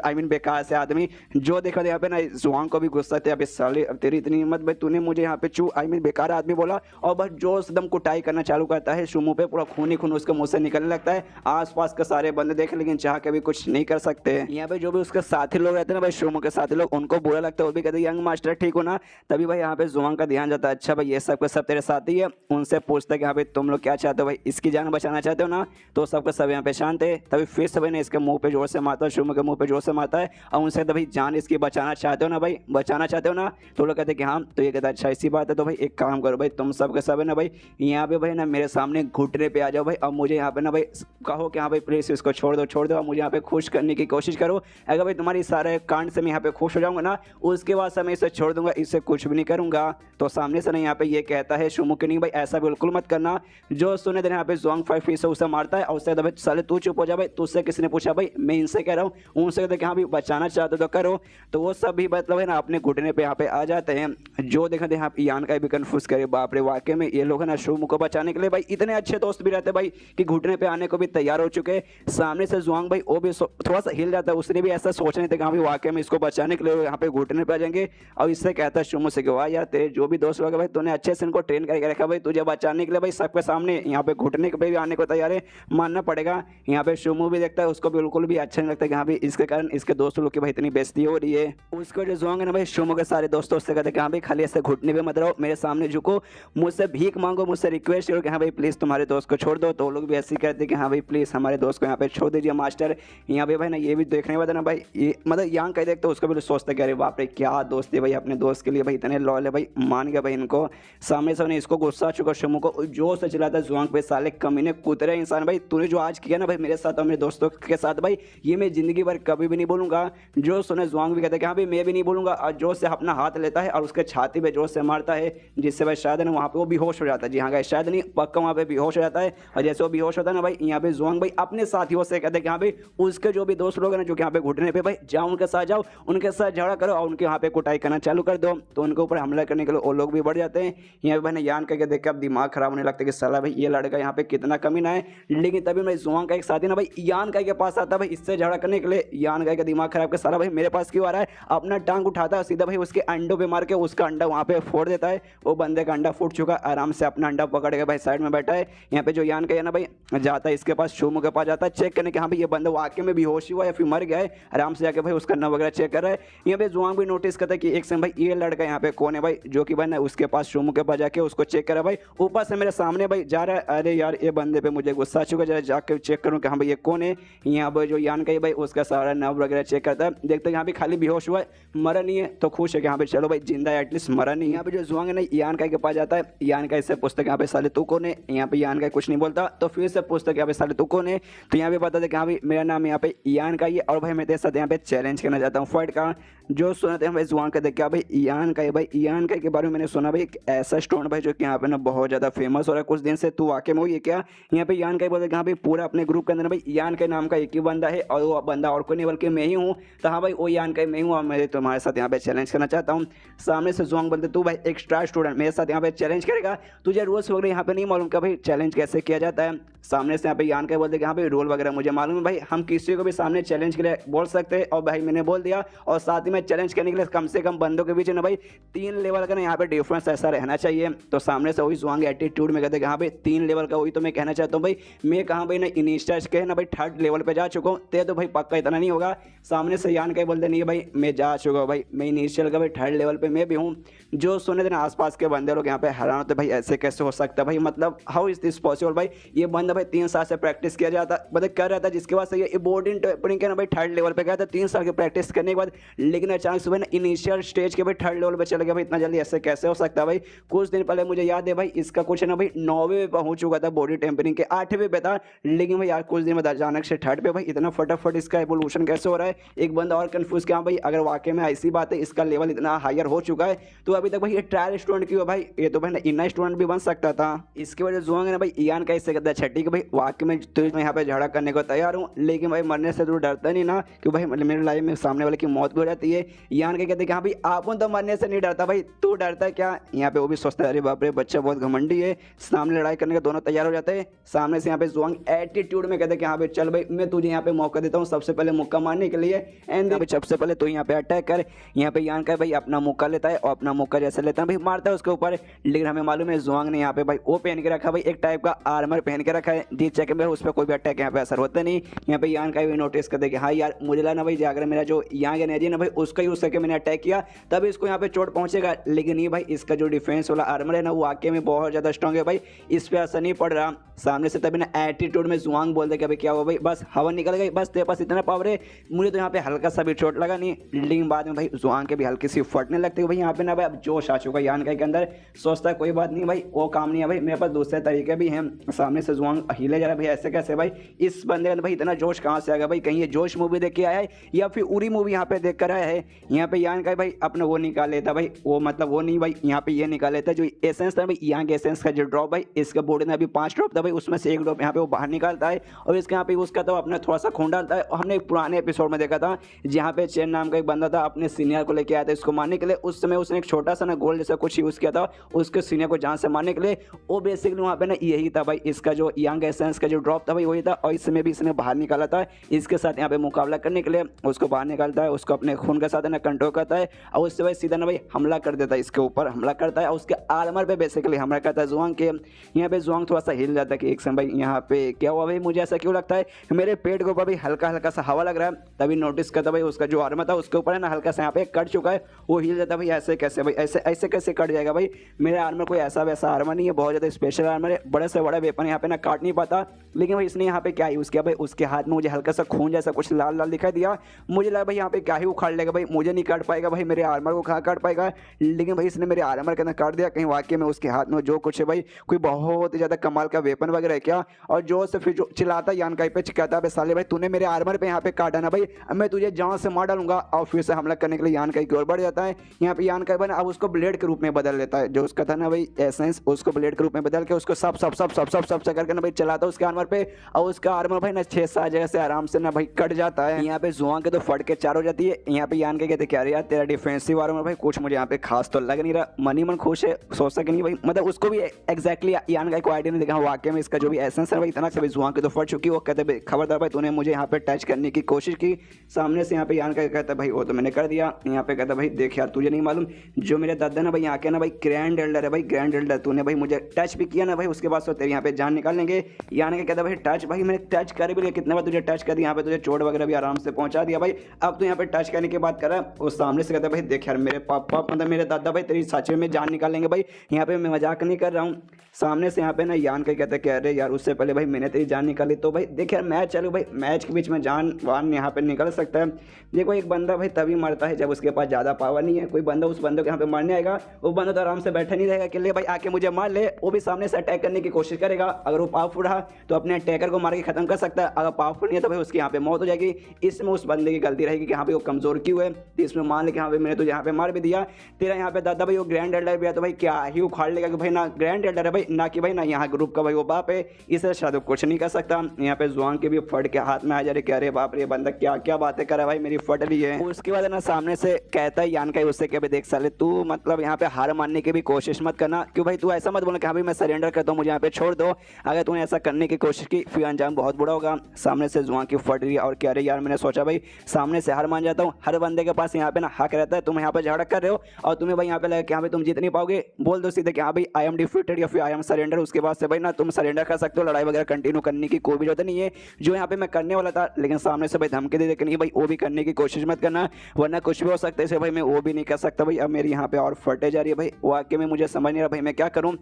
आई मीन बेकार से आदमी, जो देखा यहाँ पे ना जुआंग को भी गुस्सा थे अभी साले अब तेरी इतनी हिम्मत भाई तूने मुझे यहाँ पे आई मीन बेकार आदमी बोला, और बस जोश एकदम कुटाई करना चालू करता है शुमू पे, पूरा खून ही खून उसके मुंह से निकलने लगता है। आसपास के सारे बंदे देख लेकिन चाह के भी कुछ नहीं कर सकते। यहाँ पे जो भी उसके साथी लोग रहते हैं ना भाई शुमू के साथी लोग उनको बुरा लगता है, वो भी कहते हैं यंग मास्टर ठीक हो ना, तभी भाई यहाँ पे जुआंग का ध्यान जाता है अच्छा भाई ये सब के सब तेरे साथी है, उनसे पूछता है कि यहाँ पे तुम लोग क्या चाहते हो भाई, इसकी जान बचाना चाहते हो ना, तो सबके सब यहाँ पे शांत है। तभी फिर से भाई ने इसके मुंह पे जोर से मारता है, शुमू के मुंह पे जोर से मारता है और उनसे भाई जान इसकी बचाना चाहते हो ना भाई, बचाना चाहते हो ना, तो लोग कहते हैं कि हाँ, तो ये कहता है अच्छा इसी बात है, तो भाई एक काम करो भाई तुम सबके सब है ना भाई यहाँ पे भाई ना मेरे सामने घुटने पे आ जाओ भाई, अब मुझे यहाँ पे ना भाई कहो कि हाँ भाई प्लीज इसको छोड़ दो और मुझे यहाँ पे खुश करने की कोशिश करो, अगर भाई तुम्हारी सारे कांड से मैं यहाँ पे खुश हो जाऊंगा ना उसके बाद से मैं इसे छोड़ दूंगा, इससे कुछ भी नहीं करूंगा। तो सामने से ना यहाँ पे ये कहता है शुमू के नहीं भाई ऐसा बिल्कुल मत करना, जो सुने देना यहाँ पे जुआंग 5 फीट से उसे मारता है और उससे भाई साले तू चुप हो जा भाई, तुझसे किसने पूछा भाई, मैं इनसे कह रहा हूँ, उनसे कहते कि हाँ भाई बचाना चाहते तो करो, तो वो सब भी मतलब है ना अपने घुटने पे यहाँ पे आ जाते हैं। जो देखा थे यहाँ यान का भी कन्फ्यूज करे बाप रे वाकई में ये लोग है ना शुमू को बचाने के लिए भाई इतने अच्छे दोस्त भी रहते भाई कि घुटने पे आने को भी तैयार हो चुके। सामने से जुआंग भाई वो भी थोड़ा सा हिल जाता है, उसने भी ऐसा सोच नहीं था कि हाँ भाई वाकई में इसको बचाने के लिए यहाँ पे घुटने पे आ जाएंगे, और इससे कहता है शुमू से कि वाह यार तेरे जो भी दोस्त लोग भाई तूने अच्छे से इनको ट्रेन करके रखा भाई, तुझे बचाने के लिए भाई सबके सामने यहाँ पे घुटने पे भी आने को तैयार है, मानना पड़ेगा। यहाँ पे शुमू भी देखता है उसको बिल्कुल भी अच्छा नहीं लगता कि हाँ भाई इसके कारण इसके दोस्त लोग की भाई इतनी बेइज्जती हो रही है। उसको जो जुआंग है ना भाई शुमू के सारे दोस्तों से कहते हैं कि हाँ भाई खाली ऐसे घुटने पे मत रहो, मेरे सामने झुको, मुझसे भीख मांगो, मुझसे रिक्वेस्ट करो कि हाँ भाई प्लीज तुम्हारे दोस्त को छोड़ दो, तो वो लोग भी ऐसे ही कहते हैं कि हाँ भाई प्लीज हमारे दोस्त को यहाँ पे छोड़ दीजिए मास्टर। यहाँ पे भाई ना ये भी देखने वाला ना भाई ये मतलब यहाँ कह देखते उसको भी सोचते कि अरे बाप रे क्या दोस्त है भाई, अपने दोस्त के लिए भाई इतने लॉयल है भाई, मान गया भाई इनको। सामने से इसको गुस्सा आ चुका शुमू को, जो से चिल्लाता जुआंग पे साले कमीने कुतरे इंसान भाई, तूने जो आज किया ना भाई मेरे साथ और मेरे दोस्तों के साथ भाई ये मैं जिंदगी भर कभी भी नहीं बोलूंगा। जो सुने जुआंग भी कहता है कि हाँ भाई मैं भी नहीं बोलूंगा, और जो से अपना हाथ लेता है और उसके छाती पे जोर से मारता है, जिससे भाई शायद ना वहाँ पे वो बेहोश हो जाता है। जी हाँ गाइस शायद नहीं पक्का वहाँ पे बेहोश हो जाता है, और जैसे वो बेहोश होता है ना भाई यहाँ पे जुआंग जुआंग भाई अपने साथियों से कहते हैं कि हाँ भाई उसके जो भी दोस्त लोग हैं ना जो कि यहाँ पे घुटने पे भाई जाओ उनके साथ जाओ, उनके साथ झगड़ा करो और उनके यहाँ पे कुटाई करना चालू कर दो। तो उनके ऊपर हमला करने के लिए वो लोग भी बढ़ जाते हैं। यहाँ पे मैंने यान करके देख के अब दिमाग खराब होने लगता है कि साला भाई ये लड़का यहाँ पे कितना कमीना है। लेकिन तभी मैं जुआंग का एक साथी ना भाई यान का के पास आता भाई इससे झगड़ा करने के लिए। यान का दिमाग खराब कर साला भाई मेरे पास क्यों आ रहा है, अपना टांग उठाता है सीधा भाई उसके अंडों पे मार के उसका अंडा वहाँ पे फोड़ देता है। वो बंदे का अंडा फूट चुका, आराम से अपना अंडा पकड़ के भाई साइड में बैठा है। यहाँ पे जो यान का है ना भाई जाता है इसके पास, शोमू के पास जाता है चेक करने के हाँ भाई ये बंदा वाकई में बेहोश हुआ या फिर मर गया है। आराम से जाके भाई उसका नंबर वगैरह चेक कर रहा है। यहाँ पे जुआंग भी नोटिस करता है कि एक समय भाई ये लड़का यहाँ पे कौन है भाई, जो कि भाई ना उसके पास शोमू के पास जाके उसको चेक करा भाई। ऊपर से मेरे सामने भाई जा रहा है, अरे यार ये बंदे पे मुझे गुस्सा आ चुका, जरा जाके चेक करूँ कि हाँ भाई ये कौन है। यहाँ पर जो यान का भाई उसका सारा नर्व वगैरह चेक करता है, देखते हैं यहाँ पे खाली बेहोश हुआ है, मरा नहीं है। तो खुश है कि यहाँ पे चलो भाई जिंदा है, एटलीस्ट मरा नहीं। यहाँ पे जो जुआंग है ना यान का के पास जाता है, यान का इससे पूछता है यहाँ पे साले तू कौन है। यहाँ पे यान का कुछ नहीं बोलता, तो फिर से पूछता है यहाँ पे साले तू कौन है। तो यहाँ पे बताते कि हाँ भाई मेरा नाम यहाँ पे यान का ही है और भाई मैं तेरे साथ यहाँ पे चैलेंज करना चाहता हूँ फाइट का। जो सुनाते हैं भाई जुआंग का देख के भाई यान का है, भाई यान का के बारे में मैंने सुना भाई एक ऐसा स्टोन भाई जो कि यहाँ पे ना बहुत ज़्यादा फेमस हो रहा है कुछ दिन से, तू वाकई में हुई है क्या। यहाँ पे यान का बोलते हैं हाँ भाई पूरा अपने ग्रुप के अंदर भाई यान के नाम का एक ही बंदा है और वो बंदा और कोई नहीं बल्कि मैं ही हूँ। तो हाँ भाई वो यान का मैं हूँ और मैं तुम्हारे साथ यहाँ पे चैलेंज करना चाहता हूँ। सामने से जुआंग बोलते तू भाई एक्स्ट्रा स्टूडेंट मेरे साथ यहाँ पे चैलेंज करेगा, तुझे रूल्स वगैरह यहाँ पे नहीं मालूम का भाई चैलेंज कैसे किया जाता है। सामने से यहाँ पे यान का बोलते कि हाँ भाई रोल वगैरह मुझे मालूम है भाई, हम किसी को भी सामने चैलेंज के लिए बोल सकते हैं और भाई मैंने बोल दिया। और साथ ही में चैलेंज करने के लिए कम से कम बंदों के बीच ना भाई 3 लेवल का ना यहाँ पे डिफरेंस ऐसा रहना चाहिए। तो सामने से वही जुआंग एटीट्यूड में कहते हैं हाँ भाई 3 लेवल का, वही तो मैं कहना चाहता हूँ भाई मैं कहाँ भाई ना इनिशियल के ना भाई 3rd लेवल पे जा चुका हूँ, ते तो भाई पक्का इतना नहीं होगा। सामने से यान का बोलते नहीं भाई मैं जा चुका हूँ भाई, मैं इनिशियल का भाई 3rd लेवल पे मैं भी हूँ। जो सुने थे ना आसपास के बंदे लोग यहाँ पे हैरान होते भाई ऐसे कैसे हो सकता है भाई, मतलब हाउ इज दिस पॉसिबल भाई। ये बंदा भाई 3 साल से प्रैक्टिस किया जाता मतलब कर रहा था, जिसके बाद से ये बोर्डिंग टेपरिंग के ना भाई 3rd लेवल पे गया था 3 साल की प्रैक्टिस करने के बाद। लेकिन अचानक से भाई ना इनिशियल स्टेज के भाई 3rd लेवल पे चला गया भाई, इतना जल्दी ऐसे कैसे हो सकता है भाई। कुछ दिन पहले मुझे याद है भाई इसका कुछ ना भाई 9वें पे पहुंच चुका था, बॉडी टेम्परिंग के 8वें पे था। लेकिन भाई यार कुछ दिन में अचानक से 3rd पे भाई इतना फटाफट इसका एवोल्यूशन कैसे हो रहा है। एक बंदा और कंफ्यूज किया भाई अगर वाकई में ऐसी बात है इसका लेवल इतना हायर हो चुका है तो अभी तक भाई ये ट्रायल स्टूडेंट क्यों भाई, ये तो भाई ना इनर स्टूडेंट भी बन सकता था। इसकी वजह जुआंग है ना भाई यान का इससे कहता है छठी के भाई वाकई में तो मैं यहाँ पे झगड़ा करने को तैयार हूँ, लेकिन भाई मरने से तो डरता नहीं ना कि भाई मेरे लाइफ में सामने वाले की मौत भी हो जाती है। यान के कहते हैं कि हाँ भाई आप तो मरने से नहीं डरता भाई, तू डरता है क्या। यहाँ पे वो भी सोचता है अरे बाप रे बच्चा बहुत घमंडी है, सामने लड़ाई करने के दोनों तैयार हो जाते हैं। सामने से यहाँ पे जुआंग एटीट्यूड में कहते हैं कि हाँ भाई चल भाई मैं तुझे यहाँ पे मौका देता हूँ सबसे पहले मुक्का मारने के लिए, एंड सबसे पहले तो यहाँ पे अटैक कर। यहाँ पे यान का भाई अपना मुक्का लेता है और अपना मुक्का जैसे लेता है भाई मारता है उसके ऊपर। लेकिन हमें मालूम है जुआंग ने यहाँ पे भाई वो पहन के रखा भाई एक टाइप का आर्मर पहन के रखा है, जीत चेक में उस पर कोई भी अटैक यहाँ पे असर होता नहीं। यहाँ पे यान का भी नोटिस करते कि हाँ यार मुझे लगा ना भाई अगर मेरा जो यहाँ का एनर्जी ना भाई उसका यूज करके मैंने अटैक किया तब इसको यहाँ पे चोट पहुंचेगा, लेकिन ये भाई इसका जो डिफेंस वाला आर्मर है ना वो वाकई में बहुत ज्यादा स्ट्रॉन्ग है भाई, इस पे असर नहीं पड़ रहा। सामने से तभी ना एटीट्यूड में जुआंग बोलते कि भाई क्या हुआ भाई बस हवा निकल गई, बस तेरे पास इतना पावर है, मुझे तो यहाँ पे हल्का सा भी चोट लगा नहीं। लेकिन बाद में भाई जुआंग के भी हल्की सी फटने लगती है भाई, यहाँ पे ना भाई अब जोश आ चुका यान के अंदर, सोचता है कोई बात नहीं भाई वो काम नहीं है भाई मेरे पास दूसरे तरीके भी हैं। सामने से जुआंग हिले जा रहा है भाई ऐसे कैसे भाई, इस बंदे के अंदर भाई इतना जोश कहाँ से आ गया भाई, कहीं ये जोश मूवी देख के आया है या फिर उरी मूवी यहाँ पे देख कर आया है। यहाँ पे यान का भाई अपना वो निकाल लेता भाई, वो मतलब वो नहीं भाई यहाँ पे ये निकाल लेता जो एसेंस था भाई यहाँ के एसेंस का जो ड्रॉप भाई इसका बोर्ड में अभी 5 ड्रॉप था भाई, उसमें से 1 ड्रॉप यहाँ पे वो बाहर निकालता है और इसके यहाँ पे उसका तो अपना थोड़ा सा खून डालता है। और हमने एक पुराने एपिसोड में देखा था जहाँ पे चेन नाम का एक बंदा था अपने सीनियर को लेके आया था इसको मारने के लिए, उस समय उसने एक छोटा सा ना गोल जैसा कुछ यूज किया था उसके सीनियर को जान से मारने के लिए। वो बेसिकली वहाँ पे ना यही था भाई, इसका जो यंग एसेंस का जो ड्रॉप था भाई वही था और इस समय भी इसने बाहर निकाला था इसके साथ यहाँ पे मुकाबला करने के लिए। उसको बाहर निकालता है, उसको अपने खून के साथ ना कंट्रोल करता है और उससे भाई सीधा ना भाई हमला कर देता है, इसके ऊपर हमला करता है और उसके आर्मर पे बेसिकली हमला करता है जुआंग के। यहाँ पे जुआंग थोड़ा सा हिल जाता है कि एक समय भाई यहाँ पे क्या हुआ भाई, मुझे ऐसा क्यों लगता है मेरे पेट के ऊपर भाई हल्का हल्का सा हवा लग रहा है। तभी नोटिस करता भाई उसका जो आर्मर था उसके ऊपर है ना हल्का सा यहाँ पे कट चुका है, वो हिल जाता है भाई ऐसे कैसे भाई, ऐसे ऐसे कैसे कट जाएगा भाई, मेरे आर्मर कोई ऐसा वैसा आर्मर नहीं है, बहुत ज़्यादा स्पेशल आर्मर है, बड़े से बड़ा वेपन यहाँ पे ना काट नहीं पाता। लेकिन भाई इसने यहाँ पे क्या यूज़ किया भाई, उसके हाथ में मुझे हल्का सा खून जैसा कुछ लाल लाल दिखाई दिया, मुझे लगा भाई यहाँ पे क्या ही उखाड़ लेगा भाई, मुझे नहीं काट पाएगा भाई, मेरे आर्मर को कहाँ काट पाएगा। लेकिन भाई इसने मेरे आर्मर के अंदर काट दिया, कहीं वाकई में उसके हाथ में जो कुछ है भाई कोई बहुत ही ज़्यादा कमाल का वेपन वगैरह है क्या। और जो से फिर जो चिल्लाता यान का पे कहता है साले भाई तूने मेरे आर्मर पे यहाँ पे काटा ना भाई, अब मैं तुझे जान से मार डालूंगा। और फिर से हमला करने के लिए यान का की ओर बढ़ जाता है। यहाँ पे यान का बना अब उसको ब्लेड के रूप में बदल लेता है, जो उसका था ना भाई एसेंस उसको ब्लेड के रूप में बदल के उसको सब सब सब सब सब सब करके ना भाई चलाता है उसके आर्मर पे। और उसका आर्मर भाई ना 6-7 जगह से आराम से ना भाई कट जाता है। यहाँ पे जुआन के तो फट के 4 हो जाती है। यहाँ पे यान के कहते क्या रे यार तेरा डिफेंसिव आर्मर भाई कुछ मुझे यहाँ पे खास तो लग नहीं रहा। मनी मन खुश है, सोच सके नहीं भाई, मतलब उसको भी एग्जैक्टली यान का कोई आइडिया नहीं देखा वाकई में इसका जो भी एसेंस है भाई इतना सभी जुआन के तो फट चुकी। वो कहते खबरदार भाई तूने मुझे यहाँ पे टच करने की कोशिश की। सामने से यहाँ पे यान का कहता है भाई वो तो मैंने कर दिया। यहाँ पे कहता भाई देख यार तुझे नहीं मालूम जो मेरे दादा ना भाई यहाँ के ना भाई ग्रैंड एल्डर है भाई, ग्रैंड एल्डर तूने भाई मुझे टच भी किया ना भाई उसके बाद तो तेरे यहाँ पे जान निकाल लेंगे। यान के कहता भाई टच भाई मैंने टच कर भी लिया, कितने बार तुझे टच कर दिया, यहाँ पे तुझे चोट वगैरह भी आराम से पहुंचा दिया भाई। अब तो यहाँ पे टच करने की बात कर रहा है। वो सामने से कहता भाई देख यार मेरे पापा मतलब मेरे दादा भाई तेरी सच में जान निकाल लेंगे भाई, यहाँ पे मैं मजाक नहीं कर रहा हूँ। सामने से यहाँ पे ना यान के कहते कह रहे यार उससे पहले भाई मैंने तेरी जान निकाली तो भाई देख यार मैच चलो भाई, मैच के बीच में जान वान यहाँ पे निकल सकता है। देखो एक बंदा भाई तभी मरता है जब उसके पास ज़्यादा पावर नहीं है। कोई बंदा उस बंदे को यहाँ पे मारने आएगा, वो बंदा तो आराम से बैठा नहीं रहेगा कि ले भाई आके मुझे मार ले, वो भी सामने से अटैक करने की कोशिश करेगा। अगर वो पावरफुल रहा तो अपने अटैकर को मार के खत्म कर सकता है, अगर पावरफुल नहीं है तो भाई उसकी यहाँ पे मौत हो जाएगी। इसमें उस बंदे की गलती रहेगी कि यहाँ पे वो कमजोर क्यों है। तो इसमें मान ले कि हाँ भाई मैंने तुझे यहाँ पे मार भी दिया, तेरा यहाँ पे दादा भाई वो ग्रैंड एल्डर भी है तो भाई क्या ही उखाड़ लेगा कि भाई ना ग्रैंड एल्डर है भाई ना कि भाई ना यहाँ ग्रुप का भाई वो बाप है, इससे शायद कुछ नहीं कर सकता। यहाँ पे जुआन के भी फट के हाथ में आ जा रहे कि अरे बाप रे बंदा क्या क्या बातें कर रहा है भाई मेरी फट रही है। उसके बाद ना सामने से कहता है यान का उससे कि भाई देख साले तू मतलब यहाँ पे हार मानने की भी कोशिश मत करना, क्यों भाई तू ऐसा मत बोलना कि हाँ भाई मैं सरेंडर करता हूँ मुझे यहाँ पे छोड़ दो। अगर तूने ऐसा करने की कोशिश की फिर अंजाम बहुत बुरा होगा। सामने से जुआन की फट रही है और क्या रही यार मैंने सोचा भाई सामने से हार मान जाता हूँ। हर बंदे के पास यहाँ पे ना हक रहता है, तुम यहाँ पे झगड़ा कर रहे हो और तुम्हें भाई यहाँ पे लगे कि हाँ भाई तुम जीत नहीं पाओगे, बोल दो सीधे कि हाँ भाई आई एम डिफीटेड या फिर आई एम सरेंडर। उसके बाद से भाई ना तुम सरेंडर कर सकते हो, लड़ाई वगैरह कंटिन्यू करने की कोई भी जरूरत नहीं है जो यहाँ पे मैं करने वाला था। लेकिन सामने से भाई धमकी दे कि नहीं भाई वो भी करने की कोशिश मत करना वरना कुछ भी हो सकता है, इसे भाई मैं वो भी नहीं कर सकता भाई। अब मेरी यहाँ पे और फटे जा रही है भाई, वाकई में मुझे समझ नहीं रहा भाई मैं क्या करूँ।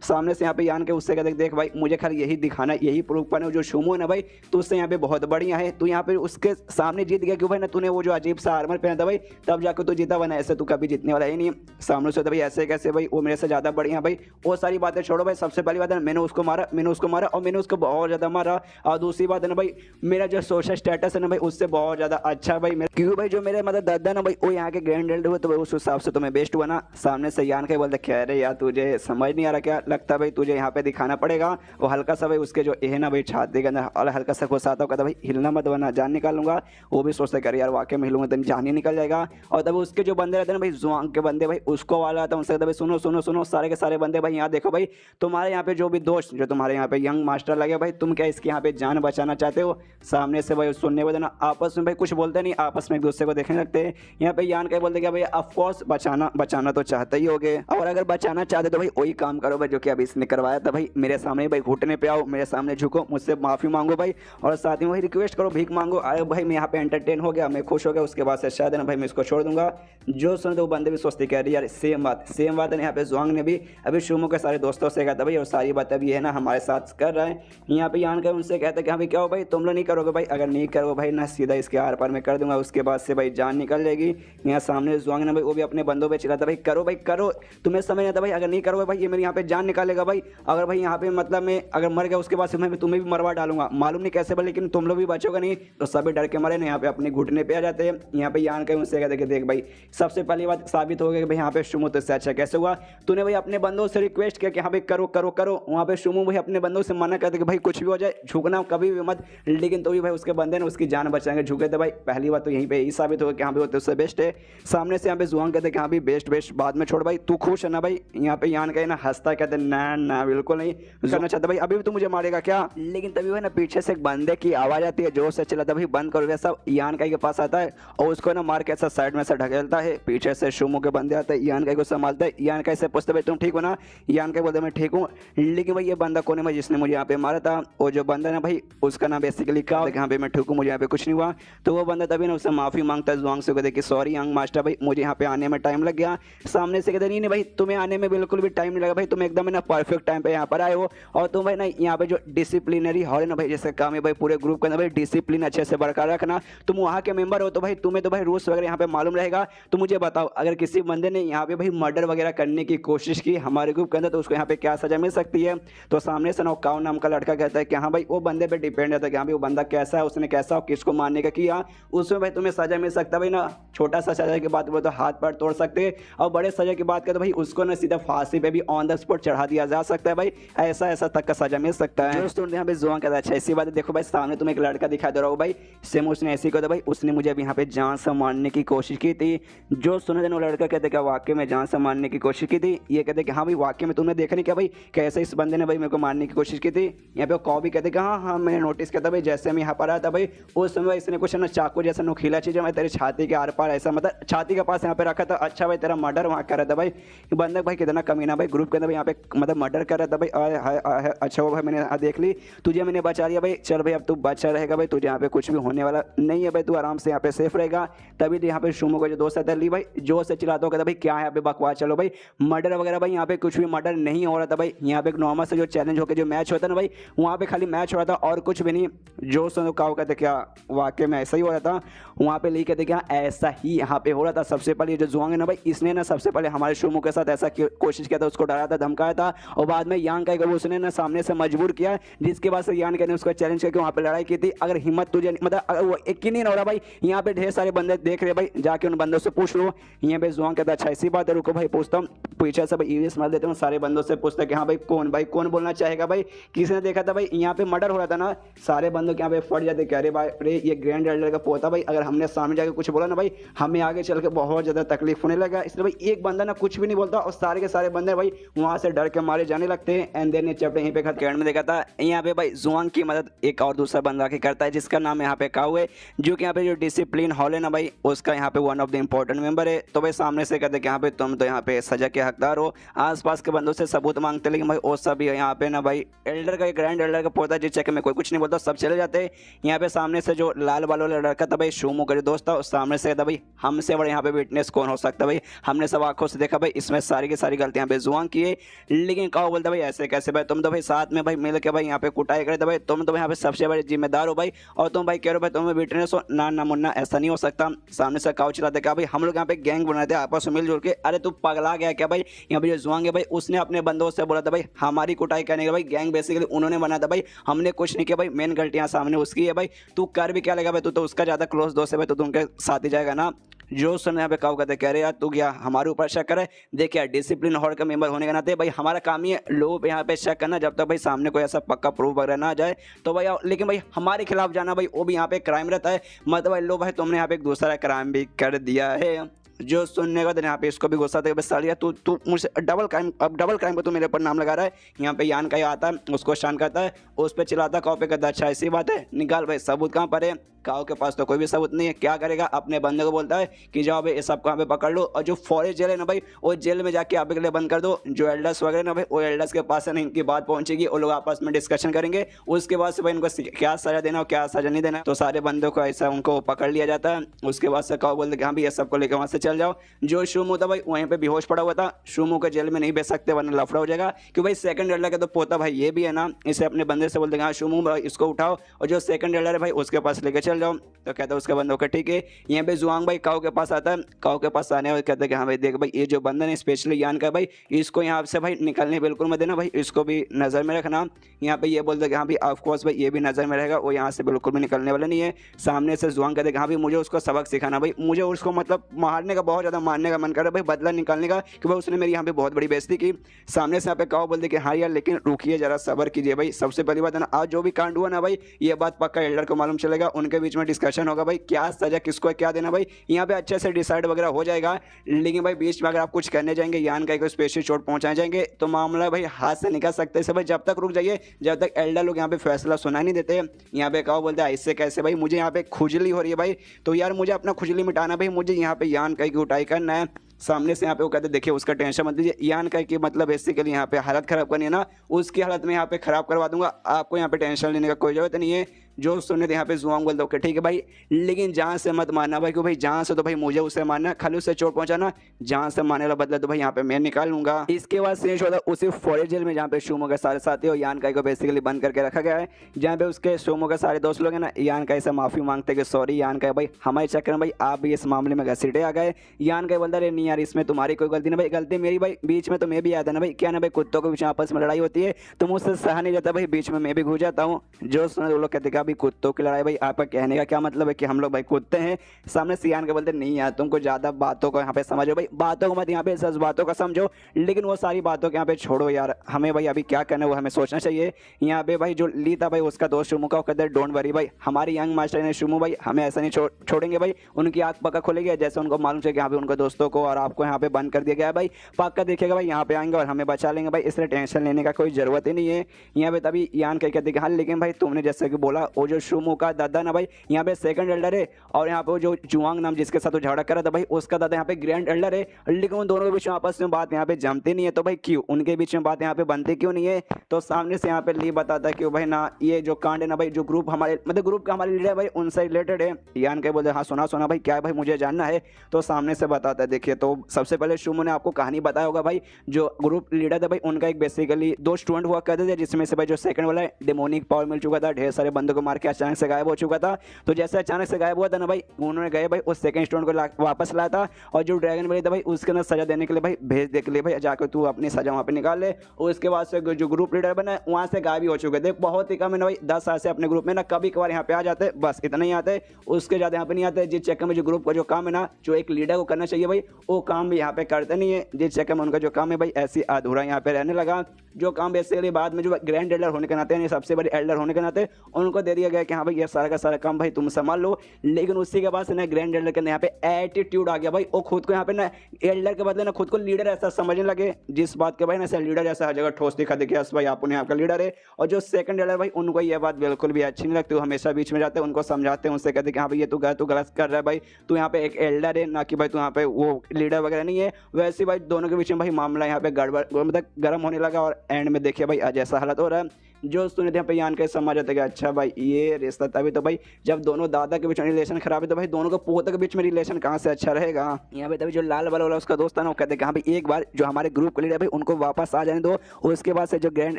सामने से यहाँ पे यान के उससे कहते देख भाई मुझे खाली यही दिखाना यही प्रूफ करना जो शुमो है ना भाई तो उससे यहाँ पे बहुत बढ़िया है, तू यहाँ पे उसके सामने जीत गया क्यों भाई ना तूने वो जो अजीब सा आर्मर पहना था भाई तब जाकर तू जीता, वरना ऐसे तू कभी जीतने वाला ही नहीं। सामने से भाई ऐसे कैसे भाई वो मेरे से ज़्यादा बढ़िया भाई, वो सारी बातें छोड़ो भाई। सबसे पहली बात है मैंने उसको मारा और मैंने उसको बहुत ज़्यादा मारा। और दूसरी बात है ना भाई मेरा जो सोशल स्टेटस है ना भाई उससे बहुत ज़्यादा अच्छा भाई मेरा, क्योंकि भाई जो मेरे मतलब दादा ना भाई वो यहाँ के ग्रैंड एल्डर हुए तो भाई उस हिसाब से तुम्हें बेस्ट हुआ ना। सामने से यान के बोलते कह रहे यार तुझे समझ नहीं आ रहा क्या, लगता भाई तुझे यहाँ पे दिखाना पड़ेगा। वो हल्का सा भाई उसके जो है ना भाई छाती के अंदर और हल्का सा घुसाता हो कहता भाई हिलना मत वरना जान निकालूंगा। वो भी सोचते कर यार वाकई में हिलूंगा तो जान ही निकल जाएगा। और तब उसके जो बंदे रहते हैं ना भाई जुआंग के बंदे भाई उसको वाला आता है उनसे कहता भाई सुनो सुनो सुनो सारे के सारे बंदे भाई यहाँ देखो भाई तुम्हारे यहाँ पे जो भी दोस्त जो तुम्हारे यहाँ पे यंग मास्टर लगे भाई तुम क्या इसके यहाँ पे जान बचाना चाहते हो। सामने से भाई सुनने को देना आपस में भाई कुछ बोलते नहीं, आपस में एक दूसरे को देखने लगते हैं। यहाँ पे यान के बोलते क्या भाई ऑफकोर्स बचाना तो चाहते ही होगे और अगर बचाना चाहते तो भाई वही काम करो भाई जो कि अभी इसने करवाया था भाई मेरे सामने भाई घुटने पे आओ, मेरे सामने झुको, मुझसे माफी मांगो भाई और साथ ही वही रिक्वेस्ट करो भीख मांगो। आए भाई मैं यहाँ पे एंटरटेन हो गया मैं खुश हो गया उसके बाद से शायद ना भाई मैं इसको छोड़ दूंगा। जो सुने तो वो बंदे भी सोचते कह रही यार सेम बात है। यहाँ पे जुआंग ने भी अभी शुमो के सारे दोस्तों से कहा था भाई और सारी बात अभी है ना हमारे साथ कर रहा है। यहाँ पे यान का उनसे कहता है कि हाँ भाई क्या हो भाई तुम लोग नहीं करोगे भाई, अगर नहीं करोगे भाई ना सीधा इसके आर पार में कर दूंगा उसके बाद से भाई जान निकल जाएगी। यहाँ सामने जुआंग ने भाई वो भी अपने बंदों पे चिल्लाता भाई करो तुम्हें समझ नहीं आता भाई, अगर नहीं करोगे भाई ये मेरे यहाँ पे जान निकालेगा भाई। अगर भाई यहाँ पे मतलब मैं अगर मर गया उसके बाद से मैं तुम्हें भी मरवा डालूंगा, मालूम नहीं कैसे भाई लेकिन तुम लोग भी बचोगे नहीं। तो सभी डर के मारे ना यहाँ पे अपने घुटने पे आ जाते हैं। यहाँ पे यान का उनसे कहते देख भाई सबसे पहली बात साबित हो गया कि भाई यहाँ पे शुमो तो इससे अच्छा कैसे हुआ, तूने भाई अपने बंदों से रिक्वेस्ट किया कि हाँ भाई करो। वहाँ पे शुमो भाई अपने बंदों से मना करते कि भाई कुछ भी हो जाए झुकना कभी भी मत, लेकिन तो भी भाई उसके बंदे ने उसकी जान बचाएंगे झुके थे भाई। पहली बात तो यहीं पे यही साबित हो गया कि हाँ भाई वो तो उससे बेस्ट है। सामने से यहाँ पे जुआंग कहते कि हाँ भाई बेस्ट बाद में छोड़ भाई तू खुश है ना भाई। यहाँ पे यान का ना हंसता कहते ना बिल्कुल नहीं करना चाहता भाई, अभी भी तू मुझे मारेगा क्या। लेकिन तभी वो ना पीछे से एक बंदे की आवाज आती है जोर से चिल्लाता भाई बंद करो सब। यान का के पास आता है और उसको ना मार के ऐसा साइड में से ढकेलता है। पीछे से शुमो के बंदे आते हैं यान का को संभालता है। यान का से पूछते भाई तुम ठीक हो ना, यान का बोलते मैं ठीक हूँ। लेकिन भाई ये बंदा कौन है भाई जिसने मुझे यहाँ पे मारा था, वो जो बंदा ना भाई उसका नाम बेसिकली क्या होता है यहाँ पे मैं ठीक हूँ मुझे यहाँ पे कुछ नहीं हुआ। तो वो बंदा तभी ना उससे माफी मांगता है जुआंग से कहते कि सॉरी यंग मास्टर भाई मुझे यहाँ पे आने में टाइम लग गया। सामने से कहते नहीं भाई तुम्हें आने में बिल्कुल भी टाइम नहीं लगा भाई, तुम एकदम ना परफेक्ट टाइम पे यहाँ पर आए हो। और तुम भाई ना यहाँ पे जो डिसिप्लिनरी हॉल है ना भाई जैसे काम है भाई पूरे ग्रुप के अंदर भाई डिसिप्लिन अच्छे से बरकरार रखना, तुम वहाँ के मेंबर हो तो भाई तुम्हें तो भाई रूल्स वगैरह यहाँ पे मालूम रहेगा। तो मुझे बताओ अगर किसी बंदे ने यहाँ पे भाई मर्डर वगैरह करने की कोशिश की हमारे ग्रुप के अंदर तो उसको यहाँ पे क्या सजा मिल सकती है। तो सामने से नौकाव नाम का लड़का कहता है कि हाँ भाई वो बंदे पे डिपेंड रहता है कि हाँ भाई वो बंदा कैसा है, उसने कैसा किसको मारने का किया, उसमें भाई तुम्हें सजा मिल सकता है भाई ना। छोटा सा सजा की बात तो हाथ पैर तोड़ सकते हैं और बड़े सजा की बात करें तो भाई उसको ना सीधा फांसी पे भी ऑन द स्पॉट चढ़ा दिया जा सकता है भाई, ऐसा तक का सजा मिल सकता है। दोस्तों यहाँ पे जुआ कहता है अच्छा ऐसी बात है, देखो भाई सामने तुम्हें एक लड़का दिखा दे रहा हो भाई, सेम उसने ऐसी कहा भाई, उसने मुझे अभी यहाँ पे जान से मारने की कोशिश की थी। जो सुने देने वो लड़का कहते क्या वाकई में जान से मारने की कोशिश की थी? ये कहते कि हाँ भाई वाकई में तुमने देखा नहीं क्या भाई कैसे इस बंदे ने भाई मेरे को मारने की कोशिश की थी? यहाँ पे कॉ भी कहते कि हाँ हाँ मैंने नोटिस किया था भाई, जैसे मैं यहाँ पर आया था भाई उस समय इसने कुछ ना चाकू जैसा नुकीला चीज़ मैं तेरी छाती के आर पार ऐसा मतलब छाती के पास यहाँ पे रखा था। अच्छा भाई तेरा मर्डर वहाँ कर रहा था भाई, बंदक भाई कितना कमीना भाई, ग्रुप के अंदर यहाँ पे मतलब मर्डर कर रहा था भाई। अच्छा वो भाई मैंने देख ली तुझे, मैंने बचा लिया भाई, चल भाई अब तू बचा रहेगा भाई, तुझे यहाँ पे कुछ भी होने वाला नहीं है भाई, तू आराम से यहाँ पे सेफ रहेगा। तभी यहाँ पे शुमो का जो दोस्त आता ली भाई जोर से चिल्लाता कहता भाई क्या है यहाँ पे बकवास, चलो भाई मर्डर वगैरह भाई यहाँ पे कुछ भी मर्डर नहीं हो रहा था भाई, यहाँ पे एक नॉर्मल से जो चैलेंज होकर जो मैच होता है ना भाई वहाँ पे खाली मैच हो रहा था और कुछ भी नहीं। जो सुनो काओ कहते क्या वाकई में ऐसा ही हो रहा था? वहाँ पे ली कहते क्या ऐसा ही यहाँ पे हो रहा था। सबसे पहले जो जुआंग है ना भाई इसने ना सबसे पहले हमारे शुमो के साथ ऐसा कोशिश किया था, उसको डराया था धमकाया था, और बाद में यांग का उसने ना सामने से मजबूर किया, जिसके बाद से यान ने उसको चैलेंज करके वहाँ पे लड़ाई की थी। अगर हिम्मत तुझे मतलब अगर वो एक ही नहीं हो रहा भाई, यहाँ पे ढेर सारे बंदे देख रहे भाई, जाके उन बंदों से पूछ लो। यहाँ पे जुआंग कहता अच्छा ऐसी बात है, रुको भाई पूछता हूँ। पीछे से भाई ईवीएस मार देते हूँ, सारे बंदों से पूछता कि हाँ भाई कौन बोलना चाहेगा भाई, किसने देखा था भाई यहाँ पे मर्डर हो रहा था ना? सारे बंदों के यहाँ पे फट जाते कह रहे भाई अरे ये ग्रैंड एल्डर का पोता भाई, अगर हमने सामने जाके कुछ बोला ना भाई हमें आगे चल के बहुत ज्यादा तकलीफ होने लगा। इसलिए भाई एक बंदा ना कुछ भी नहीं बोलता और सारे के सारे बंदे भाई वहां से डर के मारे जाने लगते हैं। एंड देन चैप्टर यहीं पे खत्म में देखा था। यहाँ पे भाई जुआंग की मदद एक और दूसरा बंदा के करता है जिसका नाम यहाँ पे काऊ है, जो कि यहाँ पे जो डिसिप्लिन हॉल है ना भाई उसका यहाँ पे one of the important member है। तो भाई सामने से कहते कि यहाँ पे तुम तो यहाँ पे सजा के हकदार हो, आसपास के बंदों से सबूत मांगते, लेकिन भाई वो सब यहाँ पे ना भाई एल्डर का ग्रैंड एल्डर का पोता जिस चक्कर में कोई कुछ नहीं बोलता, सब चले जाते हैं। यहाँ पे सामने से जो लाल बाल वाला लड़का था भाई शुमो का जो दोस्त था, उस सामने से कहता भाई हमसे बड़े यहाँ पे विटनेस कौन हो सकता भाई, हमने सब आंखों से देखा भाई इसमें सारी की सारी गलतियां पे जुआंग की है। लेकिन काओ बोलता भाई ऐसे कैसे भाई, तुम तो भाई साथ में भाई मिल के भाई यहाँ पे कुटाई करे थे भाई, तुम तो यहाँ पे सबसे बड़े जिम्मेदार हो भाई, और तुम भाई कह रहे हो भाई तुम्हें विटनेस हो ना ना मुन्ना, ऐसा नहीं हो सकता। सामने से काओ चिल्लाते क्या भाई हम लोग यहाँ पे गैंग बनाते आपस में मिलजुल के। अरे तू पगला गया क्या भाई, यहाँ पे जो जुआंग है भाई उसने अपने बंदों से बोला था भाई हमारी कुटाई करने के भाई, गैंग बेसिकली उन्होंने बना था भाई, हमने कुछ नहीं किया भाई, मेन गलतियां सामने उसकी है भाई, तू कर भी क्या लगा भाई, तू तो उसका ज्यादा क्लोज दोस्त है भाई, तो उनके साथ ही जाएगा ना। जो सुन यहाँ पे काऊ कहते कह रहे यार तू क्या हमारे ऊपर शक करे, देख यार डिसिप्लिन हॉल का मेंबर होने के नाते भाई हमारा काम ही है लोगों पे यहाँ पे शक करना, जब तक भाई सामने कोई ऐसा पक्का प्रूफ वगैरह ना आ जाए तो भाई लेकिन भाई हमारे खिलाफ जाना भाई वो भी यहाँ पे क्राइम रहता है, मतलब भाई लो भाई तुमने यहाँ पे एक दूसरा क्राइम भी कर दिया है। जो सुनने का यहाँ पे इसको भी गुस्सा था बस सालिया तू तू मुझसे डबल क्राइम को तू मेरे ऊपर नाम लगा रहा है। यहाँ पे यान का ही आता है उसको शान करता है, उस पर चिल्लाता काओ पे कहता अच्छा ऐसी बात है निकाल भाई सबूत कहाँ पर है। काओ के पास तो कोई भी सबूत नहीं है, क्या करेगा अपने बंदे को बोलता है कि जाओ भाई ये सब को यहाँ पे पकड़ लो, और जो फॉरेस्ट जेल है ना भाई वो जेल में जाके आप के लिए बंद कर दो। जो एल्डर्स वगैरह ना भाई वो एल्डर्स के पास है ना इनकी बात पहुंचेगी, वो लोग आपस में डिस्कशन करेंगे, उसके बाद से भाई इनको क्या सजा देना और क्या सजा नहीं देना। तो सारे बंदों को ऐसा उनको पकड़ लिया जाता है। उसके बाद से काओ बोलते कि हाँ भाई ये सबको लेकर वहाँ से चल जाओ। जो शुमो था भाई वहीं पे बेहोश पड़ा हुआ था, शुमो को जेल में नहीं भेज सकते वरना लफड़ा हो जाएगा, क्योंकि भाई सेकंड एल्डर का तो पोता भाई ये भी है ना, इसे अपने बंदे से बोलते हैं हाँ शुमो भाई इसको उठाओ और जो सेकंड एल्डर है भाई उसके पास लेकर चल जाओ। तो कहता है उसके बंदों का ठीक है। यहाँ पे जुआंग भाई काओ के पास आता है, काओ के पास आने और कहते हैं कि हाँ भाई देख भाई ये जो बंदन है स्पेशली यान का भाई इसको यहाँ से भाई निकलने बिल्कुल मत देना भाई, इसको भी नज़र में रखना। यहाँ पे ये बोलते हैं कि हाँ भाई ऑफकोर्स भाई ये भी नज़र में रहेगा, वो यहाँ से बिल्कुल भी निकलने वाला नहीं है। सामने से जुआंग कहते हैं कि हाँ भाई मुझे उसको सबक सिखाना भाई, मुझे उसको मतलब मारने का बहुत ज़्यादा मारने का मन कर रहा है भाई, बदला निकालने का, कि भाई उसने मेरी यहाँ पे बहुत बड़ी बेइज्जती की। सामने से यहाँ पे काओ बोलते कि हाँ यार लेकिन रुकिए जरा सब्र कीजिए भाई, सबसे पहली बात है ना आज जो भी कांड हुआ ना भाई ये बात पक्का एल्डर को मालूम चलेगा, उनके बीच में डिस्कशन होगा भाई क्या सजा किसको क्या देना भाई, यहाँ पे अच्छे से डिसाइड वगैरह हो जाएगा। लेकिन भाई बीच में अगर आप कुछ करने जाएंगे यान का कोई स्पेशल चोट पहुंचाए जाएंगे तो मामला भाई हाथ से निकल सकते हैं। भाई जब तक रुक जाइए जब तक एल्डर लोग यहाँ पे फैसला सुना नहीं देते। यहाँ पे काओ बोलते हैं ऐसे कैसे भाई, मुझे यहाँ पे खुजली हो रही है भाई, तो यार मुझे अपना खुजली मिटाना भाई, मुझे यहाँ पे यान का उठाई करना है। सामने से यहाँ पे वो कहते देखिए उसका टेंशन मत लीजिए, यान का कि मतलब बेसिकली यहाँ पे हालत खराब करनी है ना उसकी हालत में यहाँ पे खराब करवा दूंगा, आपको यहाँ पे टेंशन लेने का कोई जरूरत नहीं है। जो सुनने यहाँ पे जुआंग बोलते ओके ठीक है भाई, लेकिन जान से मत मारना भाई, क्यों भाई जान से तो भाई मुझे उसे मारना, खाली उसे चोट पहुंचाना, जान से मारने वाला बदला तो भाई यहाँ पे मैं निकाल लूंगा। इसके बाद शेष होता उसी फॉरेस्ट जेल में जहाँ पे शुमो के सारे साथी और यान का को बेसिकली बंद करके रखा गया है, जहाँ पे उसके शुमो के सारे दोस्त लोग हैं ना यान का से माफी मांगते कि सॉरी यान का भाई हमारे चक्कर में भाई आप भी इस मामले में घसीटे आ गए। यान का बोलता रहे नहीं यार इसमें तुम्हारी कोई गलती नहीं भाई, गलती मेरी भाई, बीच में तो मैं भी आता ना भाई, क्या ना भाई कुत्तों के बीच आपस में लड़ाई होती है तो मुझसे सहा नहीं जाता भाई, बीच में मैं भी घुस जाता हूँ। जो सुना वो लोग कहते अभी कुत्तों की लड़ाई भाई आपका कहने का क्या मतलब है कि हम लोग भाई कुत्ते हैं? सामने से यान के बोलते नहीं यार तुमको ज़्यादा बातों को यहाँ पे समझो भाई, बातों को मत यहाँ पे सच बातों का समझो, लेकिन वो सारी बातों के यहाँ पे छोड़ो यार, हमें भाई अभी क्या करना है वो हमें सोचना चाहिए। यहाँ पे भाई जो ली था भाई उसका दोस्त शुमू का, वो कहते डोंट वरी भाई, हमारे यंग मास्टर ने शुमू भाई हमें ऐसा नहीं छोड़ेंगे भाई, उनकी आँख पक्का खुलेगी, जैसे उनको मालूम है कि यहाँ पे उनको दोस्तों को और आपको यहाँ पे बंद कर दिया गया है भाई, पक्का देखिएगा भाई यहाँ पे आएंगे और हमें बचा लेंगे भाई, इसलिए टेंशन लेने का कोई ज़रूरत ही नहीं है। यहाँ पे तभी यान कह कहते कि हाँ लेकिन भाई तुमने जैसे कि बोला वो जो शुमू का दादा ना भाई यहाँ पे सेकंड एल्डर है, और यहाँ पे जो जुआंग नाम जिसके साथ वो झगड़ा कर रहा था भाई उसका दादा यहाँ पे ग्रैंड एल्डर है, लेकिन उन दोनों के बीच में आपस में बात यहाँ पे जमती नहीं है, तो भाई क्यों उनके बीच में बात यहाँ पे बनती क्यों नहीं है? तो सामने से यहाँ पे ली बताता है कि भाई ना ये जो कांड है ना भाई, जो ग्रुप हमारे मतलब ग्रुप का हमारे लीडर है भाई उनसे रिलेटेड है। यान के बोलते हाँ सुना सुना भाई, क्या है भाई मुझे जानना है। तो सामने से बताता है, देखिए तो सबसे पहले शुमू ने आपको कहानी बताया होगा भाई, जो ग्रुप लीडर था भाई उनका एक बेसिकली 2 स्टूडेंट हुआ करते थे, जिसमें से भाई जो सेकंड वाला है डेमोनिक पावर मिल चुका था, ढेर सारे बंदों को मार के अचानक से गायब हो चुका था। तो जैसे अचानक से गायब हुआ था ना भाई, उन्होंने गए भाई उस सेकंड स्टूडेंट को वापस लाया था, और जो ड्रैगन वाली था भाई उसके अंदर सजा देने के लिए भाई भेज दे के लिए भाई जाकर तू अपनी सजा वहाँ पे निकाल ले। और उसके बाद से जो ग्रुप लीडर बना वहाँ से गायब भी हो चुके थे, बहुत ही कम है ना भाई 10 साल से अपने ग्रुप में ना कभी कभार यहाँ पे आ जाते, बस इतना ही आते, उसके ज़्यादा यहाँ पे नहीं आते। जिस चक्कर में जो ग्रुप का जो काम है ना, जो एक लीडर को करना चाहिए भाई वो काम भी यहाँ पे करते नहीं है, जिस चक्कर में उनका जो काम है भाई ऐसी अधूरा यहाँ पे रहने लगा। जो काम बेसिकली बाद में जो ग्रैंड एल्डर होने के नाते यानी सबसे बड़े एल्डर होने के नाते उनको दे दिया गया कि हाँ भाई ये सारा का सारा काम भाई तुम संभाल लो, लेकिन उसी के बाद से ना ग्रैंड एल्डर के यहाँ पे एटीट्यूड आ गया भाई, वो खुद को यहाँ पे ना एल्डर के बदले ना खुद को लीडर ऐसा समझने लगे, जिस बात के भाई ना ऐसा लीडर जैसा हर जगह ठोस दिखा दे कि यस भाई आप उन्हें आपका लीडर है। और जो सेकंड एल्डर भाई उनको ये बात बिल्कुल भी अच्छी नहीं लगती, वो हमेशा बीच में जाते हैं, उनको समझाते हैं, उनसे कहते हैं कि हाँ भाई ये तू गलत कर रहा है भाई, तू यहाँ पे एक एल्डर है ना कि भाई तू यहाँ पे वो लीडर वगैरह नहीं है। वैसे भाई दोनों के बीच में भाई मामला यहाँ पे गड़बड़ मतलब गर्म होने लगा, और एंड में देखिए भाई आज ऐसा हालत हो रहा है। जो सुने थे यान के समझ आते कि अच्छा भाई ये रिश्ता, तभी तो भाई जब दोनों दादा के बीच में रिलेशन खराब है तो भाई दोनों को पोते के बीच में रिलेशन कहाँ से अच्छा रहेगा। यहाँ पे तभी जो लाल वाला उसका दोस्त था ना वो कहते हैं कि हाँ भाई एक बार जो हमारे ग्रुप के लीडर भाई उनको वापस आ जाने दो, उसके बाद से जो ग्रैंड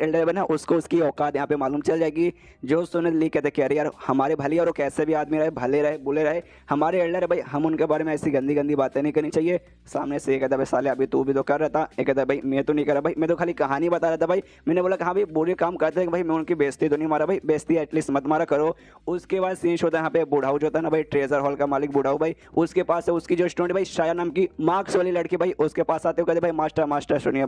एल्डर बना उसको उसकी औकात यहाँ पे मालूम चल जाएगी। जो सुने ली कहते कि अरे यार हमारे भले और वो कैसे भी आदमी रहे, भले रहे बुले रहे, हमारे एल्डर है भाई, हम उनके बारे में ऐसी गंदी गंदी बातें नहीं करनी चाहिए। सामने से ये कहता भाई साले अभी तू भी तो कर रहा था, ये कहता भाई मैं तो नहीं कर रहा भाई, मैं तो खाली कहानी बता रहा था भाई। मैंने बोला कि हाँ भाई बुरे काम करते हैं भाई, मैं उनकी बेइज्जती तो नहीं मारा भाई, बेइज्जती एटलीस्ट मत मारा करो। उसके बाद सीन होता है यहाँ पे बुढ़ाऊ जो होता है ना भाई, ट्रेजर हॉल का मालिक बुढ़ाऊ भाई, उसके पास है उसकी जो स्टूडेंट भाई शाया नाम की मार्क्स वाली लड़की भाई, उसके पास आते हुए कहते भाई मास्टर मास्टर सुनिए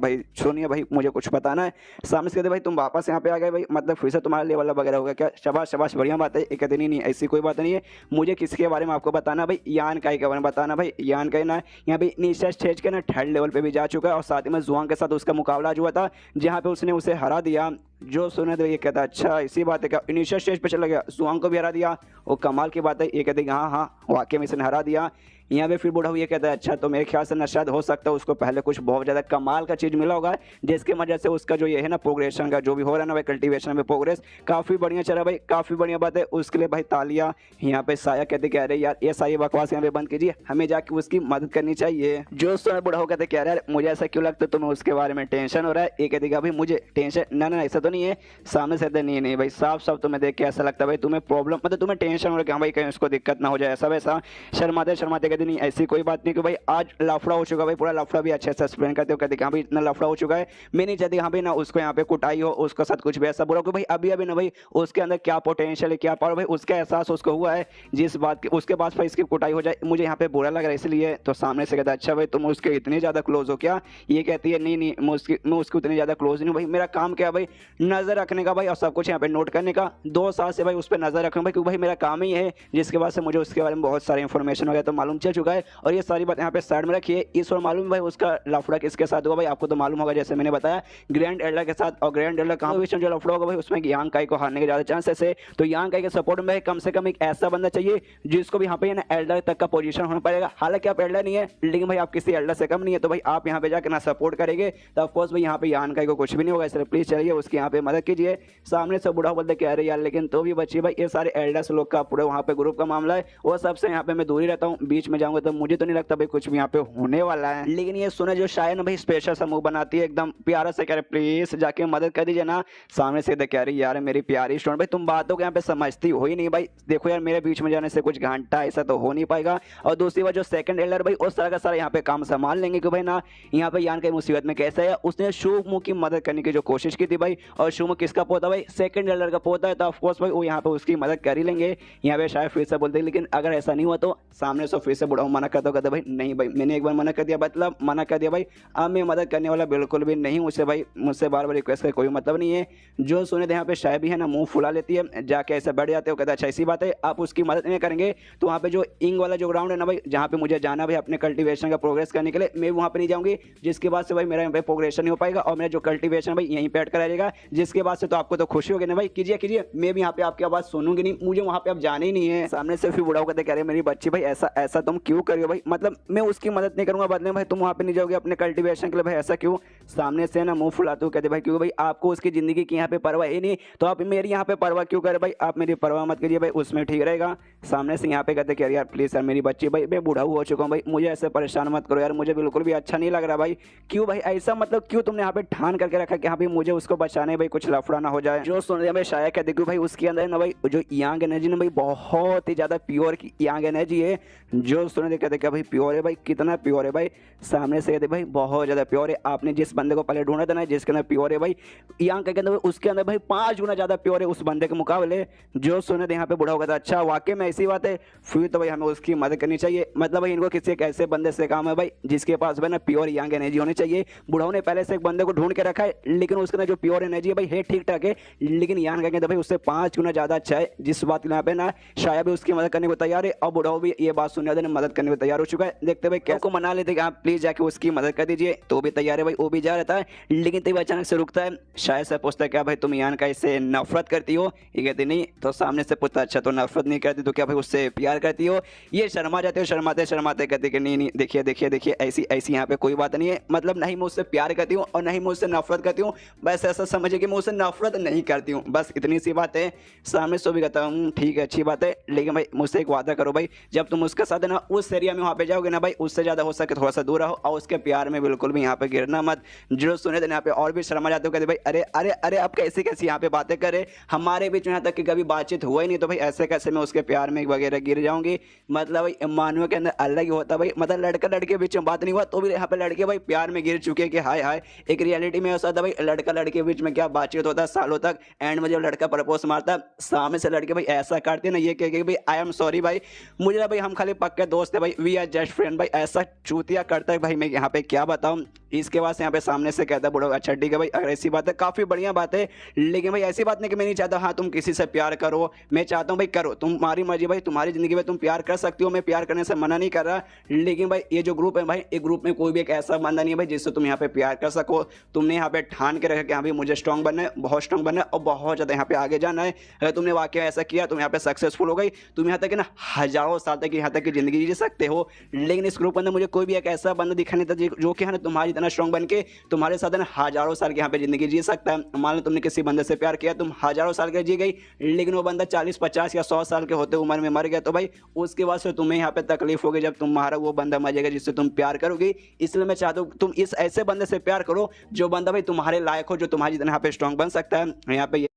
भाई मुझे कुछ बताना है। सामने से कहते भाई तुम वापस यहाँ पे आ गए भाई, मतलब फिर से तुम्हारा लेवल वगैरह हो गया क्या? शाबाश शाबाश बढ़िया बात है। कहते नहीं ऐसी कोई बात नहीं है, मुझे किसके बारे में आपको बताना भाई, यान काई के बारे में बताना भाई। यान काई ना यहाँ पे नीचे स्टेज के ना 3rd लेवल पे भी जा चुका है, और साथ ही में जुआंग के साथ उसका मुकाबला हुआ था जहाँ पे उसने उसे हरा दिया। जो सुने तो ये कहता अच्छा इसी बात है क्या, इनिशियल स्टेज पे चला गया, जुआंग को भी हरा दिया, वो कमाल की बात है। ये कहते हाँ हाँ वाकई में इसने हरा दिया। यहाँ पे फिर बूढ़ा ये कहता है अच्छा तो मेरे ख्याल से ना शायद हो सकता है उसको पहले कुछ बहुत ज़्यादा कमाल का चीज़ मिला होगा, जिसकी वजह से उसका जो ये है ना प्रोग्रेशन का जो भी हो रहा है ना भाई, कल्टीवेशन में प्रोग्रेस काफ़ी बढ़िया चला भाई, काफ़ी बढ़िया बात है। उसके लिए भाई तालियां। यहाँ पे साया कहते कह रहे यार ये सारी बकवास यहाँ पे बंद कीजिए, हमें जाके उसकी मदद करनी चाहिए। जो समय बूढ़ा कहते कह रहे यार मुझे ऐसा क्यों लगता है तुम्हें उसके बारे में टेंशन हो रहा है? ये कहते भाई मुझे टेंशन ना ऐसा तो नहीं है। सामने से नहीं भाई साफ साफ तुम्हें देख के ऐसा लगता है भाई तुम्हें प्रॉब्लम मतलब तुम्हें टेंशन हो रहा है कि हाँ भाई कहीं उसको दिक्कत ना हो जाए, ऐसा वैसा। शर्माते कहते नहीं ऐसी कोई बात नहीं कि भाई आज लफड़ा हो चुका भाई, पूरा लफड़ा भी अच्छे से एक्सप्लेन करते हो, कहते कि हाँ भाई इतना लफड़ा हो चुका है, मैं नहीं चाहती हाँ भाई ना उसको यहाँ पे कुटाई हो, उसके साथ कुछ भी ऐसा बोलो कि भाई अभी ना भाई उसके अंदर क्या पोटेंशियल है क्या पावर भाई उसका एहसास उसको हुआ है, जिस बात की उसके पास भाई इसकी कुटाई हो जाए मुझे यहाँ पे बुरा लग रहा है इसलिए। तो सामने से कहता है अच्छा भाई तुम उसके इतने ज़्यादा क्लोज हो क्या? ये कहती है नहीं मैं उसकी उतनी ज़्यादा क्लोज नहीं हूँ भाई, मेरा काम क्या है भाई नज़र रखने का भाई, और सब कुछ यहाँ पे नोट करने का, 2 साल से भाई उस पर नज़र रखना भाई, क्योंकि भाई मेरा काम ही है, जिसके बाद से मुझे उसके बारे में बहुत सारी इन्फॉर्मेशन वगैरह तो मालूम चल चुका है। और ये सारी बात यहाँ पे साइड में रखिए, इस और मालूम भाई उसका लफड़ा किसके साथ हुआ भाई, आपको तो मालूम होगा जैसे मैंने बताया ग्रैंड एल्डर के साथ। और ग्रैंड एल्डर कहाँ बीच में जो लफड़ा होगा भाई उसमें यांग काई को हारने के ज़्यादा चांसेस है। तो यांग काई के सपोर्ट में कम से कम एक ऐसा बंदा चाहिए जिसको भी यहाँ पे ना एल्डर तक का पोजीशन होना पड़ेगा। हालांकि आप एल्डर नहीं है लेकिन भाई आप किसी एल्डर से कम नहीं है, तो भाई आप यहाँ पे जाकर ना सपोर्ट करेंगे तो ऑफकोर्स भाई यहाँ पे यांग काई को कुछ भी नहीं होगा, इसलिए प्लीज चलिए उसकी यहाँ पे मदद कीजिए। सामने से बूढ़ा बोलते कह रहे यार लेकिन तो भी बच्ची भाई ये सारे एल्डर्स लोग का पूरे वहाँ पे ग्रुप का मामला है, वो सबसे यहाँ पे मैं दूर ही रहता हूँ, बीच में जाऊंगा तो मुझे तो नहीं लगता भाई कुछ भी यहाँ पे होने वाला है। लेकिन ये सुने जो शायद ना भाई स्पेशल सा मुंह बनाती है, एकदम प्यारा से कह रहे प्लीज जाके मदद कर दीजिए ना। सामने से कह रही यार मेरी प्यारी स्टूडेंट, भाई तुम बातों को यहाँ पे समझती हो ही नहीं भाई। देखो यार मेरे बीच में जाने से कुछ घंटा ऐसा तो हो नहीं पाएगा। और दूसरी बात जो सेकंड एल्डर भाई उस तरह का सारा यहाँ पे काम संभाल लेंगे कि भाई ना यहाँ पे यान की मुसीबत में कैसा है। उसने शुभमु की मदद करने की जो कोशिश की थी भाई, और शुभमु किसका पोता भाई, सेकंड एल्डर का पोता है, तो ऑफकोर्स भाई वो यहाँ पे उसकी मदद कर ही लेंगे। यहाँ पे शायद फिर से बोलते, लेकिन अगर ऐसा नहीं हुआ तो सामने से फिर से बुढ़ाऊ मना करता कहते भाई नहीं भाई मैंने एक बार मना कर दिया, मतलब मना कर दिया भाई, अब मैं मदद करने वाला बिल्कुल भी नहीं। मुझसे भाई मुझसे बार बार रिक्वेस्ट का कोई मतलब नहीं है। जो सुने थे यहाँ पे शायद भी है ना मुंह फुला लेती है, जाके ऐसे बैठ जाते हो, कहता अच्छा ऐसी बात है आप उसकी मदद नहीं करेंगे तो वहाँ पे जो इंग वाला जो ग्राउंड है ना भाई, जहाँ पे मुझे जाना भाई अपने कल्टीवेशन का प्रोग्रेस करने के लिए, मैं वहाँ पे नहीं जाऊँगी, जिसके बाद से भाई मेरा यहाँ पे प्रोग्रेशन नहीं हो पाएगा और मेरा जो कल्टीवेशन भाई यहीं पे ऐड करा जाएगा। जिसके बाद से तो आपको तो खुशी होगी ना भाई, कीजिए कीजिए, मैं भी यहाँ पे आपकी आवाज़ सुनूंगी नहीं, मुझे वहाँ पे अब जाना ही नहीं है। सामने से फिर बुढ़ाऊ कहते कह रहे मेरी बच्ची भाई ऐसा ऐसा तुम क्यों करियो भाई, मतलब मैं उसकी मदद नहीं करूँगा, बदले भाई तुम वहाँ पे नहीं जाओगे अपने कल्टीवेशन के लिए, भाई ऐसा क्यों। सामने से ना मुंह फुलाते हो कहते भाई क्यों भाई आपको उसकी ज़िंदगी की यहाँ पे परवाह ही नहीं, तो आप मेरी यहाँ पे परवाह क्यों करें भाई, आप मेरी परवाह मत कीजिए भाई, उसमें ठीक रहेगा। सामने से यहाँ पे कहते कि यार प्लीज़ यार मेरी बच्ची भाई मैं बूढ़ा हो चुका हूँ भाई, मुझे ऐसे परेशान मत करो यार, मुझे बिल्कुल भी अच्छा नहीं लग रहा भाई। क्यों भाई ऐसा, मतलब क्यों तुमने यहाँ पे ठान करके रखा कि हाँ भाई मुझे उसको बचाने भाई कुछ लफड़ा ना हो जाए। जो सुन रहे भाई शायद कहते कि भाई उसके अंदर ना भाई जो यांग एनर्जी ना भाई बहुत ही ज़्यादा प्योर की यांग एनर्जी है। जो सुन कहते क्या भाई प्योर है भाई, कितना प्योर है भाई। सामने से कहते भाई बहुत ज़्यादा प्योर है, आपने जिस बंदे को पहले ढूंढा था ना जिसके अंदर प्योर है भाई यांग के अंदर, उसके अंदर भाई 5 गुना ज़्यादा प्योर है उस बंदे के मुकाबले। जो सुने थे यहाँ पे बुढ़ा होगा था, अच्छा वाकई में ऐसी बात है, फिर तो भाई हमें उसकी मदद करनी चाहिए। मतलब भाई इनको किसी एक ऐसे बंदे से काम है भाई जिसके पास भाई ना प्योर यांग एनर्जी होनी चाहिए। बुढ़ाओं ने पहले से एक बंदे को ढूंढ के रखा है, लेकिन उसके अंदर जो प्योर एनर्जी है भाई है ठीक ठाक है, लेकिन यांग कहते भाई उससे 5 गुना ज़्यादा अच्छा है। जिस बात यहाँ पे ना शायद भी उसकी मदद करने को तैयार है, और बुढ़ाओ भी ये बात सुनने मदद करने को तैयार हो चुका है। देखते भाई क्या को मना लेते कि आप प्लीज जाके उसकी मदद कर दीजिए, तो भी तैयार है भाई, वो भी जा रहता है। लेकिन तभी अचानक से रुकता है, शायद से पूछता है क्या भाई तुम यान का इससे नफरत करती हो, ये कहती नहीं। तो सामने से पूछता अच्छा तो नफरत नहीं करती तो क्या भाई उससे प्यार करती हो। ये शर्मा जाते हो, शर्माते शर्माते कहते कि नहीं नहीं देखिए देखिए देखिए ऐसी ऐसी यहाँ पे कोई बात नहीं है, मतलब नहीं मैं उससे प्यार करती हूँ और नहीं मैं उससे नफरत करती हूँ, बस ऐसा समझे कि मैं उससे नफरत नहीं करती हूँ, बस इतनी सी बात है। सामने से भी कहता हूँ ठीक है अच्छी बात है, लेकिन भाई मुझसे एक वादा करो भाई, जब तुम उसके साथ ना उस एरिया में वहाँ पे जाओगे ना भाई, उससे ज़्यादा हो सके थोड़ा सा दूर रहो और उसके प्यार में बिल्कुल भी यहाँ पे गिरना मत। जो सुने थे यहाँ पे और भी शर्मा जाते हो, कहते भाई अरे अरे अरे आप कैसी कैसी यहाँ पे बातें करे, हमारे बीच में यहाँ तक कि कभी बातचीत हुआ ही नहीं, तो भाई ऐसे कैसे मैं उसके प्यार में वगैरह गिर जाऊंगी। मतलब भाई मानव के अंदर अलग ही होता भाई, मतलब लड़का लड़के के बीच में बात नहीं हुआ तो भी यहाँ पे लड़के भाई प्यार में गिर चुके कि हाय हाय। एक रियलिटी में ऐसा था भाई लड़का लड़के के बीच में क्या बातचीत होता है सालों तक, एंड में जब लड़का प्रपोज मारता सामने से लड़के भाई ऐसा करते ना ये कह के भाई आई एम सॉरी भाई, मुझे ना भाई हम खाली पक्के दोस्त है भाई, वी आर जस्ट फ्रेंड भाई, ऐसा चूतिया करता है भाई मैं यहाँ पे क्या बताऊँ। इसके बाद यहाँ पे सामने से कहता है बुढ़ा अच्छा ठीक है भाई अगर ऐसी बात है काफ़ी बढ़िया बात है, लेकिन भाई ऐसी बात नहीं कि मैं नहीं चाहता हाँ तुम किसी से प्यार करो, मैं चाहता हूँ भाई करो, तुम्हारी मर्जी भाई, तुम्हारी ज़िंदगी में तुम प्यार कर सकती हो, मैं प्यार करने से मना नहीं कर रहा, लेकिन भाई ये जो ग्रुप है भाई एक ग्रुप में कोई भी एक ऐसा बंदा नहीं है भाई जिससे तुम यहाँ पे प्यार कर सको। तुमने यहाँ पे ठान के रखा कि हाँ भाई मुझे स्ट्रॉन्ग बनना है, बहुत स्ट्रॉन्ग बनना है और बहुत ज़्यादा यहाँ पे आगे जाना है। अगर तुमने वाकई ऐसा किया तुम यहाँ पे सक्सेसफुल हो गई, तुम यहाँ तक ना हजारों साल तक यहाँ तक की ज़िंदगी जी सकते हो। लेकिन इस ग्रुप के अंदर मुझे कोई भी एक ऐसा बंदा दिखा नहीं था जो कि है ना तुम्हारी इतना स्ट्रॉन्ग बन के तुम्हारे साथ ना हजारों साल की यहाँ पे ज़िंदगी जी सकता है। मान लो तुमने किसी बंदे से प्यार किया, तुम हजारों साल के जी गई, लेकिन वो बंदा 40 50 या 100 साल के होते उम्र में मर गया, तो भाई उसके बाद से तुम्हें यहाँ पे तकलीफ होगी जब तुम्हारा वो बंदा मर जाएगा जिससे तुम प्यार करोगी। इसलिए मैं चाहता हूँ तुम इस ऐसे बंदे से प्यार करो जो बंदा भाई तुम्हारे लायक हो, जो तुम्हारी जितना यहाँ पे स्ट्रॉन्ग बन सकता है। यहाँ पे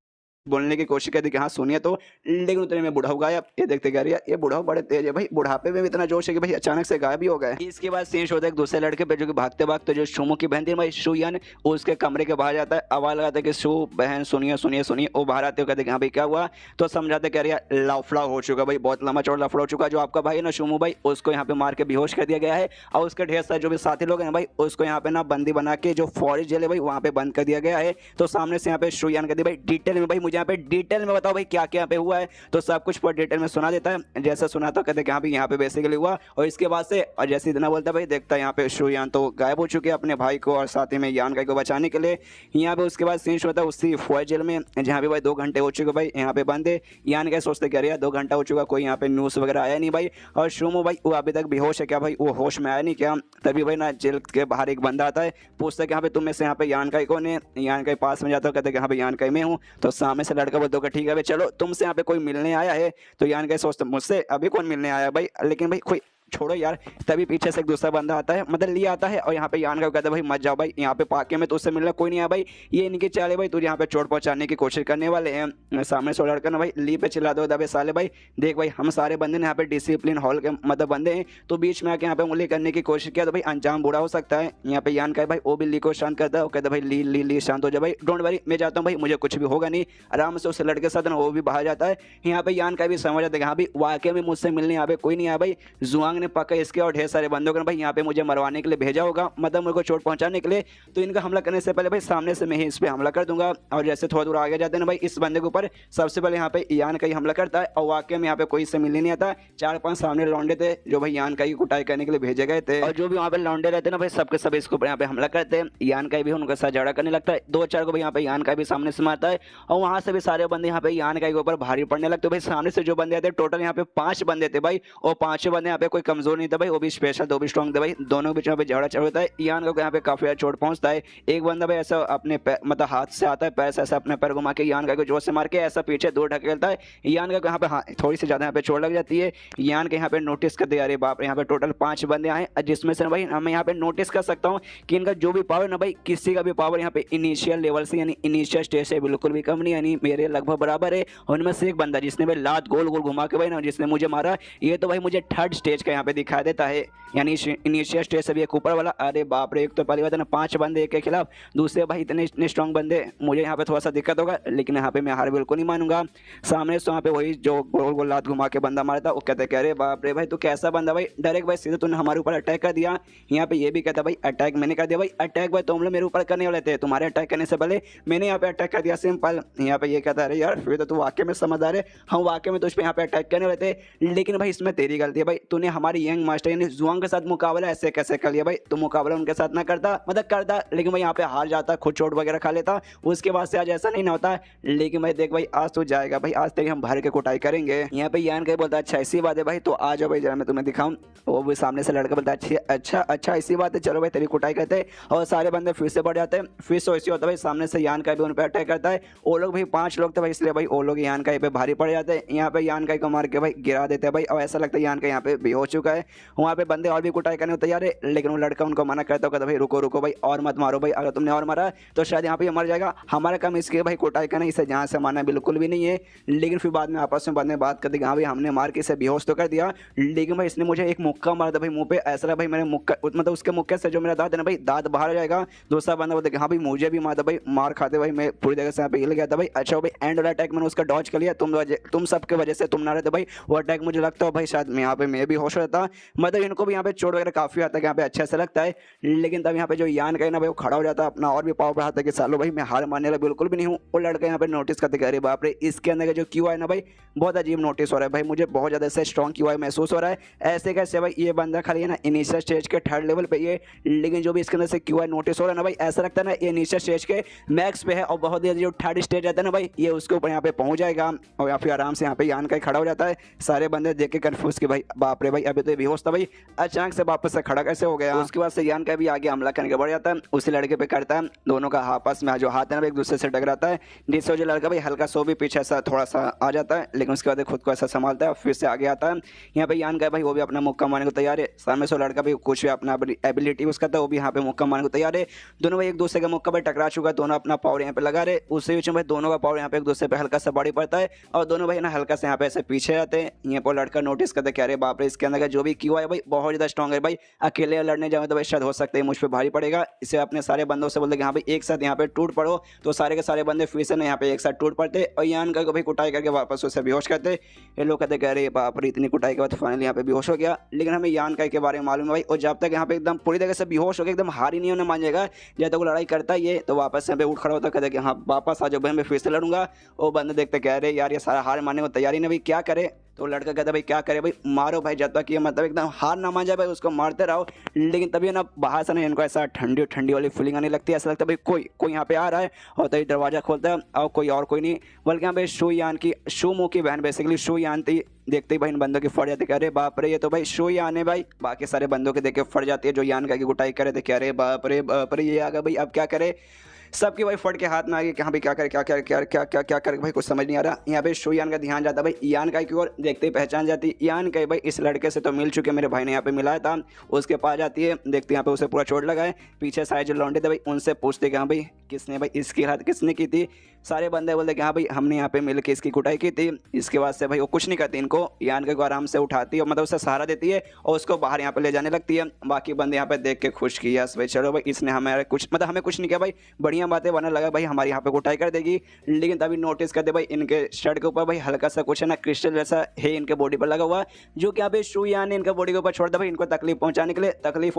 बोलने की कोशिश करती कि हाँ सुनिए तो, लेकिन उतने में बुढ़ाऊ गायब। ये देखते कह रही है ये बुढ़ाऊ बड़े तेज है भाई, बुढ़ापे में भी इतना जोश है कि भाई अचानक से गायब ही हो गए। इसके बाद सीन होता है एक दूसरे लड़के पे जो कि भागते भागते जो शुमो की बहन थी भाई शुयान, उसके कमरे के बाहर जाता है, आवाज लगाता है कि शु बहन सुनिए सुनिए सुनिए। वो बाहर आते हो कहते हाँ भाई क्या हुआ, तो समझाते कह रही है लफड़ा हो चुका भाई, बहुत लंबा चौड़ा लफड़ा हो चुका, जो आपका भाई ना शुमो भाई उसको यहाँ पे मार के बेहोश कर दिया गया है, और उसके ढेर सारे जो भी साथी लोग हैं भाई उसको यहाँ पे ना बंदी बना के जो फॉरेस्ट जेल है भाई वहाँ पे बंद कर दिया गया है। तो सामने से यहाँ पे शुयान कहती भाई डिटेल में भाई मुझे यहाँ पे डिटेल में बताओ भाई क्या क्या यहाँ पे हुआ है। तो सब कुछ पर डिटेल में सुना देता है, जैसा सुना था कहते हैं यहाँ पे बेसिकली हुआ, और इसके बाद से और जैसे इतना बोलता है भाई देखता है यहाँ पे शुयान तो गायब हो चुके हैं अपने भाई को और साथ ही में यान को बचाने के लिए। यहाँ पे उसके बाद सीन होता है उसी फौज जेल में जहाँ पे भाई 2 घंटे हो चुके भाई यहाँ पे बंद है। यान क्या सोचते कह रही है 2 घंटा हो चुका, कोई यहाँ पे न्यूज़ वगैरह आया नहीं भाई, और शुमो भाई वो अभी तक बेहोश है क्या भाई, वो होश में आया नहीं क्या। तभी भाई ना जेल के बाहर एक बंदा आता है, पूछता है कि यहाँ पे तुम में से यहाँ पे यान का कौन है। यान के पास में जाता है, कहते हैं यहाँ पे यान का मैं हूँ। तो सामने से लड़का बोलता है ठीक है भाई चलो तुमसे यहाँ पे कोई मिलने आया है। तो यान का सोचता मुझसे अभी कौन मिलने आया भाई, लेकिन भाई कोई छोड़ो यार, तभी पीछे से एक दूसरा बंदा आता है, मतलब लिए आता है और यहाँ पे यान का कहता है भाई मत जाओ भाई, यहाँ पे पाके में तो उससे मिलना कोई नहीं है भाई, ये इनके चाले भाई तुझे यहाँ पे चोट पहुंचाने की कोशिश करने वाले हैं। सामने से लड़का ना भाई ली पे चिल्ला दो दबे साले भाई, देख भाई हम सारे बंदे ने यहाँ पे डिसिप्लिन हॉल के मतलब बंदे हैं, तो बीच में आके यहाँ पे उंगली करने की कोशिश किया तो भाई अंजाम बुरा हो सकता है। यहाँ पे यान का भाई वो भी ली को शांत करता है, वो कहता है भाई ली शांत हो जाए भाई, डोंट वरी मैं जाता हूँ भाई, मुझे कुछ भी होगा नहीं, आराम से उस लड़के के साथ ना वो भी बाहर जाता है। यहाँ पे यान का भी समझ आता है हाँ भाई वाकई में मुझसे मिलने यहाँ पे कोई नहीं है भाई, जुआंग ने पक्का इसके और ढेर सारे बंदों को भाई यहाँ पे मुझे मरवाने के लिए भेजा होगा, मतलब मेरे को चोट पहुंचाने के लिए, तो इनका हमला करने से पहले भाई सामने से मैं ही इस पे हमला कर दूंगा। और जैसे थोड़ा दूर आगे जाते हैं ना भाई इस बंदे के ऊपर सबसे पहले यहाँ पे यान का ही हमला करता है, और वाकई में यहाँ पे कोई से मिलने नहीं आता। 4-5 सामने लौंडे थे जो भाई यान का ही कुटाई करने के लिए भेजे गए थे, और जो भी वहाँ पे लौंडे रहते ना भाई सबके सब इसके ऊपर यहाँ पे हमला करते हैं। यान का भी उनके साथ झगड़ा करने लगता है, 2-4 को भाई यहाँ पे यान का भी सामने से मारता है, और वहां से भी सारे बंदे यहाँ पे यान का के ऊपर भारी पड़ने लगते। भाई सामने से जो बंदे आते टोटल यहाँ पे 5 बंदे थे भाई, और 5 बंदे यहाँ पे कोई कमजोर नहीं था भाई, वो भी स्पेशल, दो भी स्ट्रॉन्ग थे भाई, दोनों के बीच में झगड़ा चल होता है। यान का यहाँ पे काफी ज्यादा चोट पहुंचता है, एक बंदा भाई ऐसा अपने मतलब हाथ से आता है, पैर से ऐसा अपने पैर घुमा के यान का जोर से मार के ऐसा पीछे दूर ढकेलता है। यान का यहाँ पे हाँ थोड़ी सी ज्यादा यहाँ पे चोट लग जाती है। यान के यहाँ पे नोटिस कर दिया, अरे बाप रे यहाँ पे टोटल 5 बंदे आए, जिसमें से भाई मैं यहाँ पे नोटिस कर सकता हूँ कि इनका जो भी पावर ना भाई किसी का भी पावर यहाँ पे इनिशियल लेवल से यानी इनिशियल स्टेज से बिल्कुल भी कम नहीं, यानी मेरे लगभग बराबर है। और उनमें से एक बंदा जिसने भाई लात गोल गोल घुमा के भाई ना जिसने मुझे मारा, ये तो भाई मुझे 3rd स्टेज का यहाँ पे दिखाई देता है, यानी इनिशियल स्टेज से भी एक ऊपर वाला। अरे बाप रे, एक तो पहली बात है ना 5 बंदे एक के खिलाफ, दूसरे भाई इतने स्ट्रॉन्ग बंदे, मुझे यहाँ पे थोड़ा सा दिक्कत होगा, लेकिन यहाँ पे मैं हार बिल्कुल नहीं मानूंगा। सामने से वहाँ पे वही जो गोल गोल लात घुमा के बंदा मारा था, वो कहते कह रहे बाप रे भाई तू कैसा बंदा भाई, डायरेक्ट भाई सीधे तूने हमारे ऊपर अटैक कर दिया। यहाँ पे ये भी कहता भाई अटैक मैंने कर दिया भाई, अटैक भाई तुम लोग मेरे ऊपर करने वाले थे, तुम्हारे अटैक करने से पहले मैंने यहाँ पे अटैक कर दिया, सिंपल। यहाँ पे ये कहता है यार फिर तो तू वाकई में समझदार है, हम वाकई में तुझ पे यहाँ पे अटैक करने वाले थे, लेकिन भाई इसमें तेरी गलती है भाई, तूने हमारी यंग मास्टर यानी जुआंग के साथ मुकाबला ऐसे कैसे कर लिया भाई, तू मुकाबला उनके साथ ना करता, मतलब करता लेकिन भाई यहाँ पे हार जाता, खुद चोट वगैरह खा लेता, उसके बाद से आज ऐसा नहीं ना होता। लेकिन भाई देख भाई आज तो जाएगा भाई, आज तेरी हम भर के कुटाई करेंगे। यहाँ पे यान कहीं बोलता है अच्छा ऐसी बात है भाई, तो आ जाओ भाई जरा मैं तुम्हें दिखाऊं। वो भी सामने से लड़का बोलता है अच्छा ऐसी बात है, चलो भाई तेरी कुटाई करते हैं, और सारे बंदे फिर से बढ़ जाते हैं। फिर से ऐसी होता है भाई सामने से यान का भी उन पर अटैक करता है, वो लोग भाई 5 लोग थे भाई, इसलिए भाई वो लोग यान का पे भारी पड़ जाते हैं। यहाँ पे यान का को मार के भाई गिरा देते हैं भाई, और ऐसा लगता है यान का यहाँ पे भी हो चुका है। वहाँ पे बंदे और भी कुटाई करने को तैयार है, लेकिन वो लड़का उनको मना करता है, भाई रुको भाई और मत मारो भाई, अगर तुमने और मारा तो शायद यहाँ पे मर जाएगा, हमारा काम इसके भाई कुटाई करना, इसे जहाँ से मारना बिल्कुल भी नहीं है। लेकिन फिर बाद में आपस में बंदे बात करते हाँ भाई हमने मार के इसे बेहोश तो कर दिया, लेकिन भाई इसने मुझे एक मुक्का मारा था भाई मुंह पे, ऐसा लगा भाई मेरे मुक्का मतलब उसके मुक्के से जो मेरा दांत है ना भाई दांत बाहर आ जाएगा। दूसरा बंदा बोलते हाँ भाई मुझे भी मारा था भाई, मार खाते भाई मैं पूरी जगह से यहाँ पे हिल गया था भाई। अच्छा भाई एंड वाला अटैक मैंने उसका डॉज कर लिया, तुम सबके वजह से, तुम ना रहते भाई वो अटैक, मुझे लगता है भाई शायद यहाँ पे मैं भी होश रहता, मतलब इनको भी यहाँ पे चोट वगैरह काफी आता है यहाँ पे अच्छा से लगता है। लेकिन तब यहाँ पे जो यान का है ना भाई वो खड़ा हो जाता है, अपना और भी पावर बढ़ाता है कि सालो भाई मैं हार मानने वाला बिल्कुल भी नहीं हूँ। वो लड़का यहाँ पे नोटिस करते कि अरे बाप रे इसके अंदर का जो क्यू है ना भाई बहुत अजीब नोटिस हो रहा है भाई, मुझे बहुत ज्यादा से स्ट्रॉन्ग क्यू महसूस हो रहा है, ऐसे कैसे भाई ये बंदा खाली है ना इनिशियल स्टेज के 3rd लेवल पे ये, लेकिन जो भी इसके अंदर से क्यू नोटिस हो रहा है ना भाई ऐसा लगता है ना ये इनिशियल स्टेज के मैक्स पे है, और बहुत ही जो 3rd स्टेज आता है ना भाई ये उसके ऊपर यहाँ पे पहुंच जाएगा, और या फिर आराम से यहाँ पे यान का खड़ा हो जाता है। सारे बंदे देख के कंफ्यूज कि भाई बाप रे भाई अभी तो ये बेहोश था भाई, अचानक से वापस से खड़ा कैसे हो गया। उसके बाद से यान का भी आगे हमला करने के बढ़ जाता है, उसी लड़के पे करता है, दोनों का आपस में जो हाथ है ना एक दूसरे से टकराता है, जिससे जो लड़का भाई हल्का सो भी पीछे ऐसा थोड़ा सा आ जाता है, लेकिन उसके बाद खुद को ऐसा संभालता है, फिर से आगे आता है। यहाँ पे यान का भाई वो भी अपना मुक्का मारने को तैयार है, सामने से लड़का भी कुछ भी अपना एबिलिटी उसका था वो भी यहाँ पे मुक्का मारने को तैयार है। दोनों भाई एक दूसरे का मुक्का भाई टकरा चुका है, दोनों अपना पावर यहाँ पे लगा रहे, उससे बीच में भाई दोनों का पावर यहाँ पे एक दूसरे पे हल्का सा बॉडी पड़ता है, और दोनों भाई ना हल्का से यहाँ पे ऐसे पीछे आते हैं। यहाँ पर लड़का नोटिस करते क्या रे बाप रे इसके अंदर का जो भी क्यू है भाई बहुत ज्यादा स्ट्रॉन्ग है भाई, अकेले लड़ने जाओ तो भाई शायद हो सकता है मुझ पर भारी पड़ेगा। इसे अपने सारे बंदों से बोलते कि हाँ भाई एक साथ यहाँ पे टूट पड़ो, तो सारे के सारे बंदे फिर से ना यहाँ पे एक साथ टूट पड़ते, और यान का भाई कुटाई करके वापस उसे बेहोश करते। ये लोग कहते कह रहे बाप रे इतनी कुटाई के बाद फाइनली यहाँ पे बेहोश हो गया। लेकिन हमें यान का के बारे में मालूम है भाई, और जब तक यहाँ पे एकदम पूरी तरह से बेहोश हो गया एकदम हार ही नहीं होने मान जाएगा, जब तक वो लड़ाई करता है ये तो वापस यहाँ पे उठ खड़ा होता कहते कि हाँ वापस आ जाओ भाई मैं फिर से लड़ूंगा। वो बंदे देखते कह रहे यार ये सारा हार मानने को तैयारी नहीं भाई क्या करे, तो लड़का कहता भाई क्या करे भाई मारो भाई जब तक ये मतलब एकदम हार ना मान जाए भाई उसको मारते रहो। लेकिन तभी ना बाहर से ना इनको ऐसा ठंडी ठंडी वाली फीलिंग आने लगती है, ऐसा लगता है भाई कोई यहाँ पे आ रहा है, और तभी दरवाजा खोलता है और कोई नहीं बल्कि यहाँ पे शू यान की शू मुँह की बहन बेसिकली शू यान थी। देखते ही भाई इन बंदों की फट जाती है, अरे बाप रे ये तो भाई शो यान है भाई। बाकी सारे बंदों के देख के फट जाती है जो यान का की कुटाई करे थे, अरे बाप रे ये आ गया भाई अब क्या करे। सबकी भाई फट के हाथ में आ गई कि हाँ भाई क्या करे क्या करे क्या क्या क्या क्या करे भाई कुछ समझ नहीं आ रहा। यहाँ पे शुयान का ध्यान जाता भाई यान का की ओर, देखते ही पहचान जाती है यान का भाई इस लड़के से तो मिल चुके, मेरे भाई ने यहाँ पे मिलाया था। उसके पास जाती है, देखते यहाँ पे उसे पूरा चोट लगा है। पीछे सारे जो लौंडे थे भाई उनसे पूछते कि हाँ भाई किसने भाई इसकी हाथ किसने की थी। सारे बंदे बोलते कि हाँ भाई हमने यहाँ पे मिल के इसकी कुटाई की थी। इसके बाद से भाई वो कुछ नहीं करती, इनको यान को आराम से उठाती है, मतलब उसे सहारा देती है और उसको बाहर यहाँ पे ले जाने लगती है। बाकी बंदे यहाँ पे देख के खुश की, यस भाई चलो भाई इसने हमारे कुछ मतलब हमें कुछ नहीं किया भाई, बढ़िया बातें बनने लगा भाई हमारी यहाँ पे कुटाई कर देगी। लेकिन तभी नोटिस करते भाई इनके शर्ट के ऊपर भाई हल्का सा कुछ है ना क्रिस्टल जैसा है इनके बॉडी पर लगा हुआ, जो कि यहाँ पे शुयान ने इनके बॉडी के ऊपर छोड़ दिया भाई। इनको तकलीफ पहुंचाने के लिए तकलीफ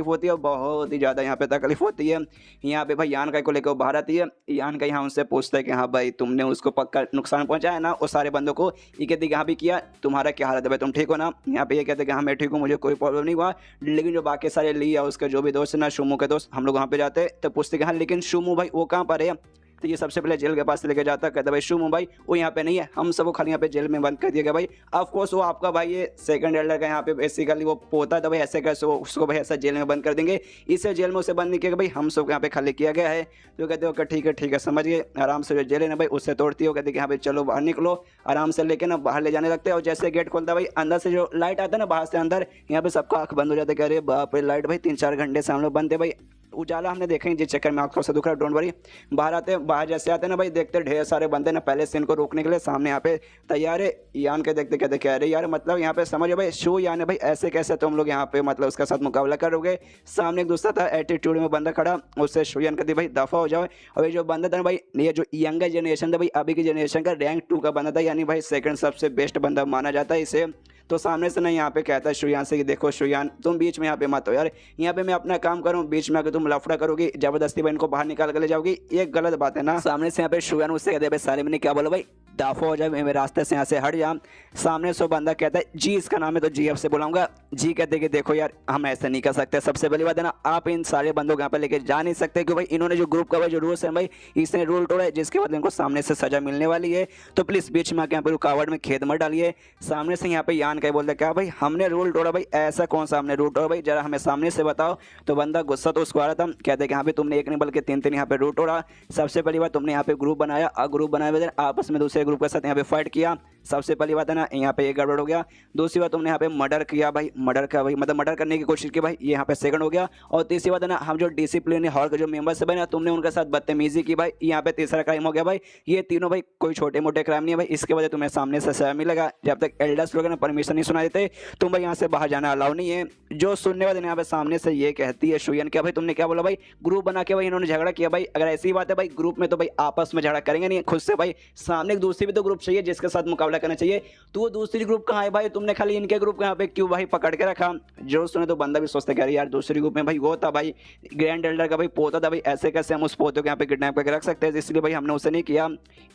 होती है बहुत ही ज़्यादा यहाँ पे तकलीफ होती है। यहाँ पे भाई यान का को लेकर बाहर आती है। यान का यहाँ उनसे पूछता है कि हाँ भाई तुमने उसको पक्का नुकसान पहुंचाया ना उस सारे बंदों को। ये कहते कि हाँ भी किया, तुम्हारा क्या हालत है भाई, तुम ठीक हो ना। यहाँ पे ये कहते कि हाँ मैं ठीक हूँ, मुझे कोई प्रॉब्लम नहीं हुआ। लेकिन जो बाकी सारे ली या उसके जो भी दोस्त है ना शुमू के दोस्त, हम लोग वहाँ पे जाते तो पूछते कि हाँ लेकिन शुमू भाई वो कहाँ पर है। तो ये सबसे पहले जेल के पास लेके जाता, कहता भाई शुमू भाई वो यहाँ पे नहीं है, हम सबको खाली यहाँ पे जेल में बंद कर दिया गया भाई। ऑफ कोर्स वो आपका भाई ये सेकंड एल्डर का यहाँ पे बेसिकली वो पोता था भाई, ऐसे कैसे उसको भाई ऐसा जेल में बंद कर देंगे, इसे जेल में उसे बंद नहीं किया भाई, हम सबको यहाँ पे खाली किया गया है। तो कहते हो ठीक है समझ गए। आराम से जो जेल है ना भाई उससे तोड़ती हो, कहते कि हाँ भाई चलो बाहर निकलो। आराम से लेके ना बाहर ले जाने लगते हैं और जैसे गेट खोलता है भाई अंदर से जो लाइट आता है ना बाहर से अंदर, यहाँ पे सबका आंख बंद हो जाता है। कह रहे बाप रे लाइट भाई 3-4 घंटे से हम लोग बंद थे भाई, उजाला हमने देखा ही जिस चक्कर में आंखों से दुख रहा, डोंट वरी। बाहर जैसे आते ना भाई देखते ढेर सारे बंदे ना पहले से इनको रोकने के लिए सामने यहाँ पे तैयार है। यान के देखते कहते कह रहे यार मतलब यहाँ पे समझो भाई शो यान है भाई ऐसे कैसे तुम लोग यहाँ पे मतलब उसके साथ मुकाबला करोगे। सामने एक दूसरा था एटीट्यूड में बंदा खड़ा, उससे शो यान कहती भाई दफा हो जाओ। और ये जो बंदा था ना भाई ये जो यंगर जनरेशन था भाई अभी की जनरेशन का रैंक 2 का बंदा था, यानी भाई सेकंड सबसे बेस्ट बंदा माना जाता है इसे। तो सामने से ना यहाँ पे कहता है शुयान से कि देखो शुयान तुम बीच में यहाँ पे मत हो यार, यहाँ पे मैं अपना काम करूँ, बीच में अगर तुम लफड़ा करोगी जबरदस्ती भाई इनको बाहर निकाल कर ले जाओगी, ये गलत बात है ना। सामने से यहाँ पे शुयान उससे कहते हैं भाई साले मैंने क्या बोला भाई दाफा हो जाए मेरे रास्ते से, यहाँ से हट जा। सामने से बंदा कहता है जी इसका नाम है तो जी से बुलाऊंगा। जी कहते कि देखो यार हम ऐसा नहीं कर सकते, सबसे पहली बात है ना आप इन सारे बंदों को यहाँ पे लेके जा नहीं सकते क्योंकि भाई इन्होंने जो ग्रुप का भाई जो रूल्स है भाई इसने रूल तोड़ा है, जिसके बाद इनको सामने से सजा मिलने वाली है। तो प्लीज बीच में आके यहाँ पे रुकावट में खेद मत डालिए। सामने से यहाँ पे यान कह बोलते क्या भाई हमने रूल तोड़ा भाई, ऐसा कौन सा हमने रूल तोड़ा भाई जरा हमें सामने से बताओ। तो बंदा गुस्सा तो उसको आ रहा था, कहते कि हाँ भाई तुमने एक नहीं बल्कि 3 यहाँ पे रूल तोड़ा। सबसे पहली बात तुमने यहाँ पे ग्रुप बनाया और ग्रुप बनाए आपस में दूसरे ग्रुप के साथ यहाँ पे फाइट किया, सबसे पहली बात है ना यहाँ पे ये गड़बड़ हो गया। दूसरी बात तुमने यहाँ पे मर्डर किया भाई, मर्डर का भाई मतलब मर्डर करने की कोशिश की भाई, ये यहाँ पे सेकंड हो गया। और तीसरी बात है ना हम जो डिसिप्लिन हॉल के जो मेंबर्स है भाई ना तुमने उनके साथ बदतमीजी की भाई, यहाँ पे तीसरा क्राइम हो गया भाई। ये तीनों भाई कोई छोटे मोटे क्राइम नहीं है भाई, इसके वजह तुम्हें सामने से सजा मिलेगा। जब तक एल्डर्स लोग ना परमिशन नहीं सुना देते तुम भाई यहाँ से बाहर जाना अलाउ नहीं है। जो सुनने वाले यहाँ पे सामने से ये कहती है शुयान क्या भाई तुमने क्या बोला भाई, ग्रुप बना के भाई इन्होंने झगड़ा किया भाई, अगर ऐसी बात है भाई ग्रुप में तो भाई आपस में झगड़ा करेंगे नहीं खुद से भाई, सामने एक दूसरी भी तो ग्रुप चाहिए जिसके साथ मुकाबला करना चाहिए। तो वो दूसरी ग्रुप कहाँ है भाई, तुमने खाली इनके ग्रुप यहाँ पे क्यों भाई पकड़ के रखा। जो सुने तो बंदा भी सोचता है यार दूसरी ग्रुप में भाई वो था भाई ग्रैंड एल्डर का भाई पोता था भाई, ऐसे कैसे हम उस पोते को यहाँ पे किडनैप करके रख सकते हैं, इसलिए भाई हमने उसे नहीं किया।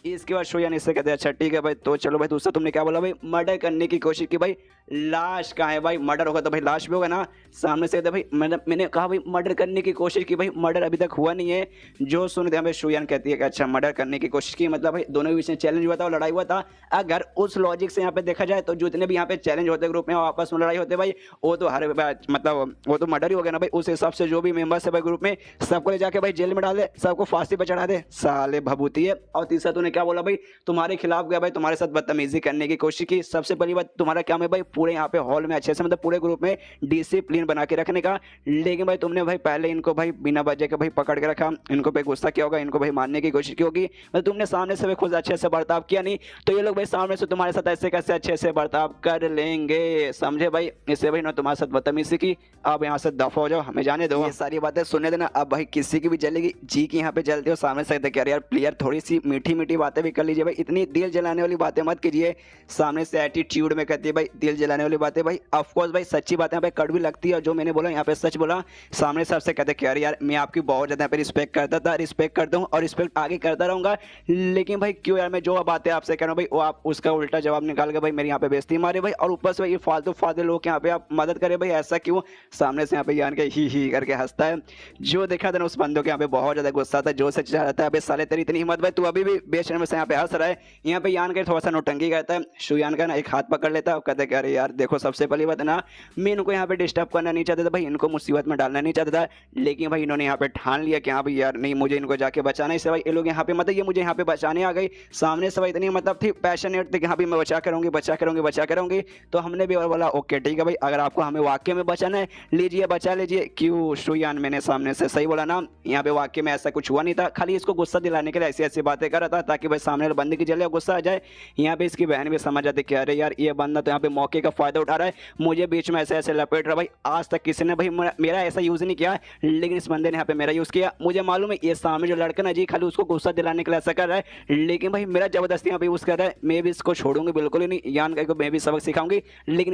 इसके बाद शुयान इससे कहते हैं अच्छा ठीक है भाई तो चलो भाई दूसरा तुमने क्या बोला भाई मर्डर करने की कोशिश की भाई, लाश कहाँ है भाई, मर्डर होगा तो भाई लाश भी होगा ना। सामने से कहते भाई मैंने कहा भाई मर्डर करने की कोशिश की भाई, मर्डर अभी तक हुआ नहीं है। जो सुनते हैं भाई शुयान कहती है कि अच्छा मर्डर करने की कोशिश की मतलब भाई दोनों के बीच में चैलेंज हुआ था और लड़ाई हुआ था। अगर उस लॉजिक से यहाँ पे देखा जाए तो जितने भी यहाँ पे चैलेंज होते ग्रुप में आपस में लड़ाई होते भाई वो तो हर मतलब वो तो मर्डर ही हो गया ना भाई। उस हिसाब से जो भी मेंबर्स है भाई ग्रुप में सबको ले जाके भाई जेल में डाल दे, सबको फांसी पे चढ़ा दे, साले भभूति है। और तीसरा तूने क्या बोला भाई तुम्हारे खिलाफ गया भाई, तुम्हारे साथ बदतमीजी करने की कोशिश की। सबसे पहली बात तुम्हारा क्या है भाई पूरे यहाँ पे हॉल में अच्छे से मतलब पूरे ग्रुप में डिसिप्लिन बना के रखने का, लेकिन भाई तुमने भाई पहले इनको भाई बिना वजह के भाई पकड़ के रखा, इनको भाई गुस्सा किया होगा, इनको भाई मारने की कोशिश की होगी, मतलब तुमने सामने से भाई खुद अच्छे से बर्ताव किया नहीं, तो ये लोग भाई सामने से तुम्हारे साथ ऐसे कैसे अच्छे से बर्ताव कर लेंगे, समझे भाई। इससे भाई ना तुम्हारे साथ बदतमीजी की, अब यहाँ से दफा हो जाओ, हमें जाने दो। ये सारी बातें सुनने देना, अब भाई किसी की भी जलेगी जी की यहाँ पे जलती हो सामने से कह रहे यार प्लेयर थोड़ी सी मीठी मीठी बातें भी कर लीजिए भाई, इतनी दिल जलाने वाली बातें मत कीजिए। सामने से एटीट्यूड में कहती है भाई दिल जलाने वाली बातें भाई, ऑफकोर्स भाई सच्ची बातें भाई कड़वी लगती है, जो मैंने बोला यहाँ पे सच बोला। सामने से आपसे कहते कह रहे यार मैं आपकी बहुत ज़्यादा यहाँ पे रिस्पेक्ट करता था, रिस्पेक्ट करता हूँ और रिस्पेक्ट आगे करता रहूँगा, लेकिन भाई क्यों यार मैं जो बातें आपसे कह रहा हूँ भाई, वो आप उसका उल्टा जवाब निकाल के भाई मेरी यहाँ पे बेइज्जती मारे भाई, और ऊपर से भाई ये फालतू फालतू लोग यहाँ पे आप मदद करे भाई, ऐसा क्यों? सामने से यहाँ पे यान के ही करके हंसता है। जो देखा था ना उस बंदों के यहाँ पे बहुत ज्यादा गुस्सा था, जो सच जाता है अबे साले तेरी इतनी हिम्मत भाई, तू अभी भी बेशर्म से यहाँ पे हंस रहा है। यहाँ पे यान के थोड़ा सा नौटंकी कहता है, शुयान का ना एक हाथ पकड़ लेता है और कहता है कि अरे यार देखो, सबसे पहली बात ना, मैं इनको यहाँ पे डिस्टर्ब करना नहीं चाहता था भाई, इनको मुसीबत में डालना नहीं चाहता था, लेकिन भाई इन्होंने यहाँ पे ठान लिया कि हाँ भाई यार नहीं, मुझे इनको जाके बचाना है। इससे भाई ये लोग यहाँ पे मतलब ये मुझे यहाँ पे बचाने आ गई। सामने से भाई इतनी मतलब थी पैशनेट थी कि हाँ भाई मैं बचा करूँगी, बचा करूँगी, बचा करूँगी। तो हमने भी बोला ओके ठीक है भाई, अगर आपको हमें वाकई में बचाना है लीजिए, बचा लीजिए। क्यों शुयान, मैंने सामने से सही बोला ना, यहाँ पे वाकई में ऐसा कुछ हुआ नहीं था, खाली इसको गुस्सा दिलाने के लिए ऐसी ऐसी बातें कर रहा था ताकि भाई सामने वाले बंदे की जले गुस्सा आ जाए। यहाँ पे इसकी बहन भी समझ जाती कि अरे यार ये बंदा तो यहाँ पे मौके का फायदा उठा रहा है, मुझे बीच में ऐसे ऐसे लपेट रहा। भाई आज तक किसी ने भाई मेरा ऐसा यूज नहीं किया, लेकिन इस बंदे ने यहाँ पे मेरा यूज किया। मुझे मालूम है ये सामने जो लड़का ना जी खाली उसको गुस्सा दिलाने के लिए ऐसा कर रहा है, लेकिन भाई मेरा जबरदस्ती यहाँ पे यूज कर रहा है। मैं भी इसको छोड़ूंगी बिल्कुल ही नहीं, यान को मैं भी सबक सिखाऊंगी, लेकिन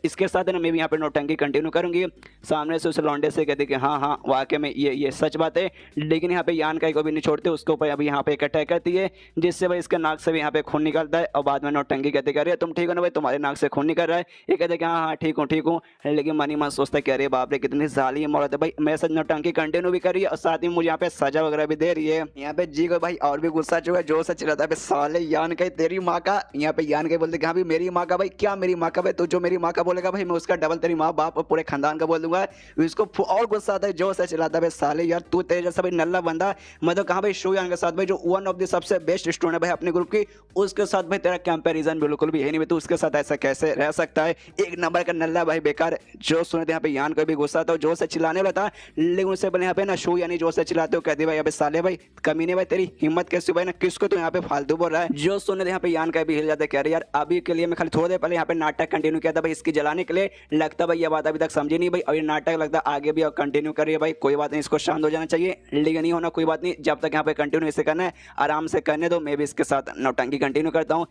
इसके साथ ना मैं भी यहाँ पे नौटंकी कंटिन्यू करूंगी। सामने से उस लौंडे से कहते कि हाँ हाँ वाकई में ये सच बात है, लेकिन यहाँ पे यान को भी नहीं छोड़ते, उसके ऊपर अभी यहाँ पे एक अटैक करती है, जिससे भाई इसके नाक से भी यहाँ पे खून निकलता है। और बाद में नौटंकी कहते कि अरे तुम ठीक हो ना भाई, तुम्हारे नाक से खून निकल रहा है। ये कहते कि हाँ हाँ ठीक हूँ, लेकिन मनी मन सोचता कि अरे बाप रे कितनी जालिम औरत है भाई, मैं सच नौटंकी कंटिन्यू भी कर रही है और साथ ही मुझे यहाँ पे सजा वगैरह भी दे रही है। यहाँ पे जी को भाई और भी गुस्सा चुका, जो सच रहता है साले यान का तेरी माँ का। यहाँ पे यान के बोलते कि हाँ भाई मेरी माँ का भाई, क्या मेरी माँ का भाई, तो जो मेरी माँ का बोलेगा भाई मैं उसका डबल तेरी माँ बाप और पूरे खानदान का बोल दूंगा। इसको और गुस्सा आता है, जो सच चिल्लाता है साले यार तू तेरे जैसा भाई नल्ला बंदा, मतलब कहाँ भाई शुयान के साथ भाई जो वन ऑफ द सबसे बेस्ट स्टूडेंट है भाई अपने ग्रुप की, उसके साथ भाई तेरा कंपैरिजन बिल्कुल भी है नहीं भाई, तू उसके साथ ऐसा कैसे रह सकता है? एक नंबर का नल्ला भाई बेकार। जो सुने थे यहाँ पे यान को भी गुस्सा था, जो से चिल्लाने वाला था, लेकिन उससे पहले यहाँ पे ना शो यानी जो से चिल्लाते हो कहते भाई अबे साले भाई कमीने भाई तेरी हिम्मत कैसे भाई ना, किसको तो यहाँ पे फालतू बोल रहा है। जो सुने थे यहाँ पे यान का भी हिल जाता है, कह रहे यार अभी के लिए मैं खाली थोड़ी देर पहले यहाँ पे नाटक कंटिन्यू किया था भाई इसकी जलाने के लिए, लगता भाई ये बात अभी तक समझी नहीं भाई, और ये नाटक लगता आगे भी कंटिन्यू कर रही है भाई, कोई बात नहीं इसको शांत हो जाना चाहिए, लेकिन नहीं होना कोई बात नहीं, जब तक यहाँ पे कंटिन्यू इसे करना है आराम से करने दो, मैं भी इसके साथ नौटंकी कंटिन्यू करता हूँ।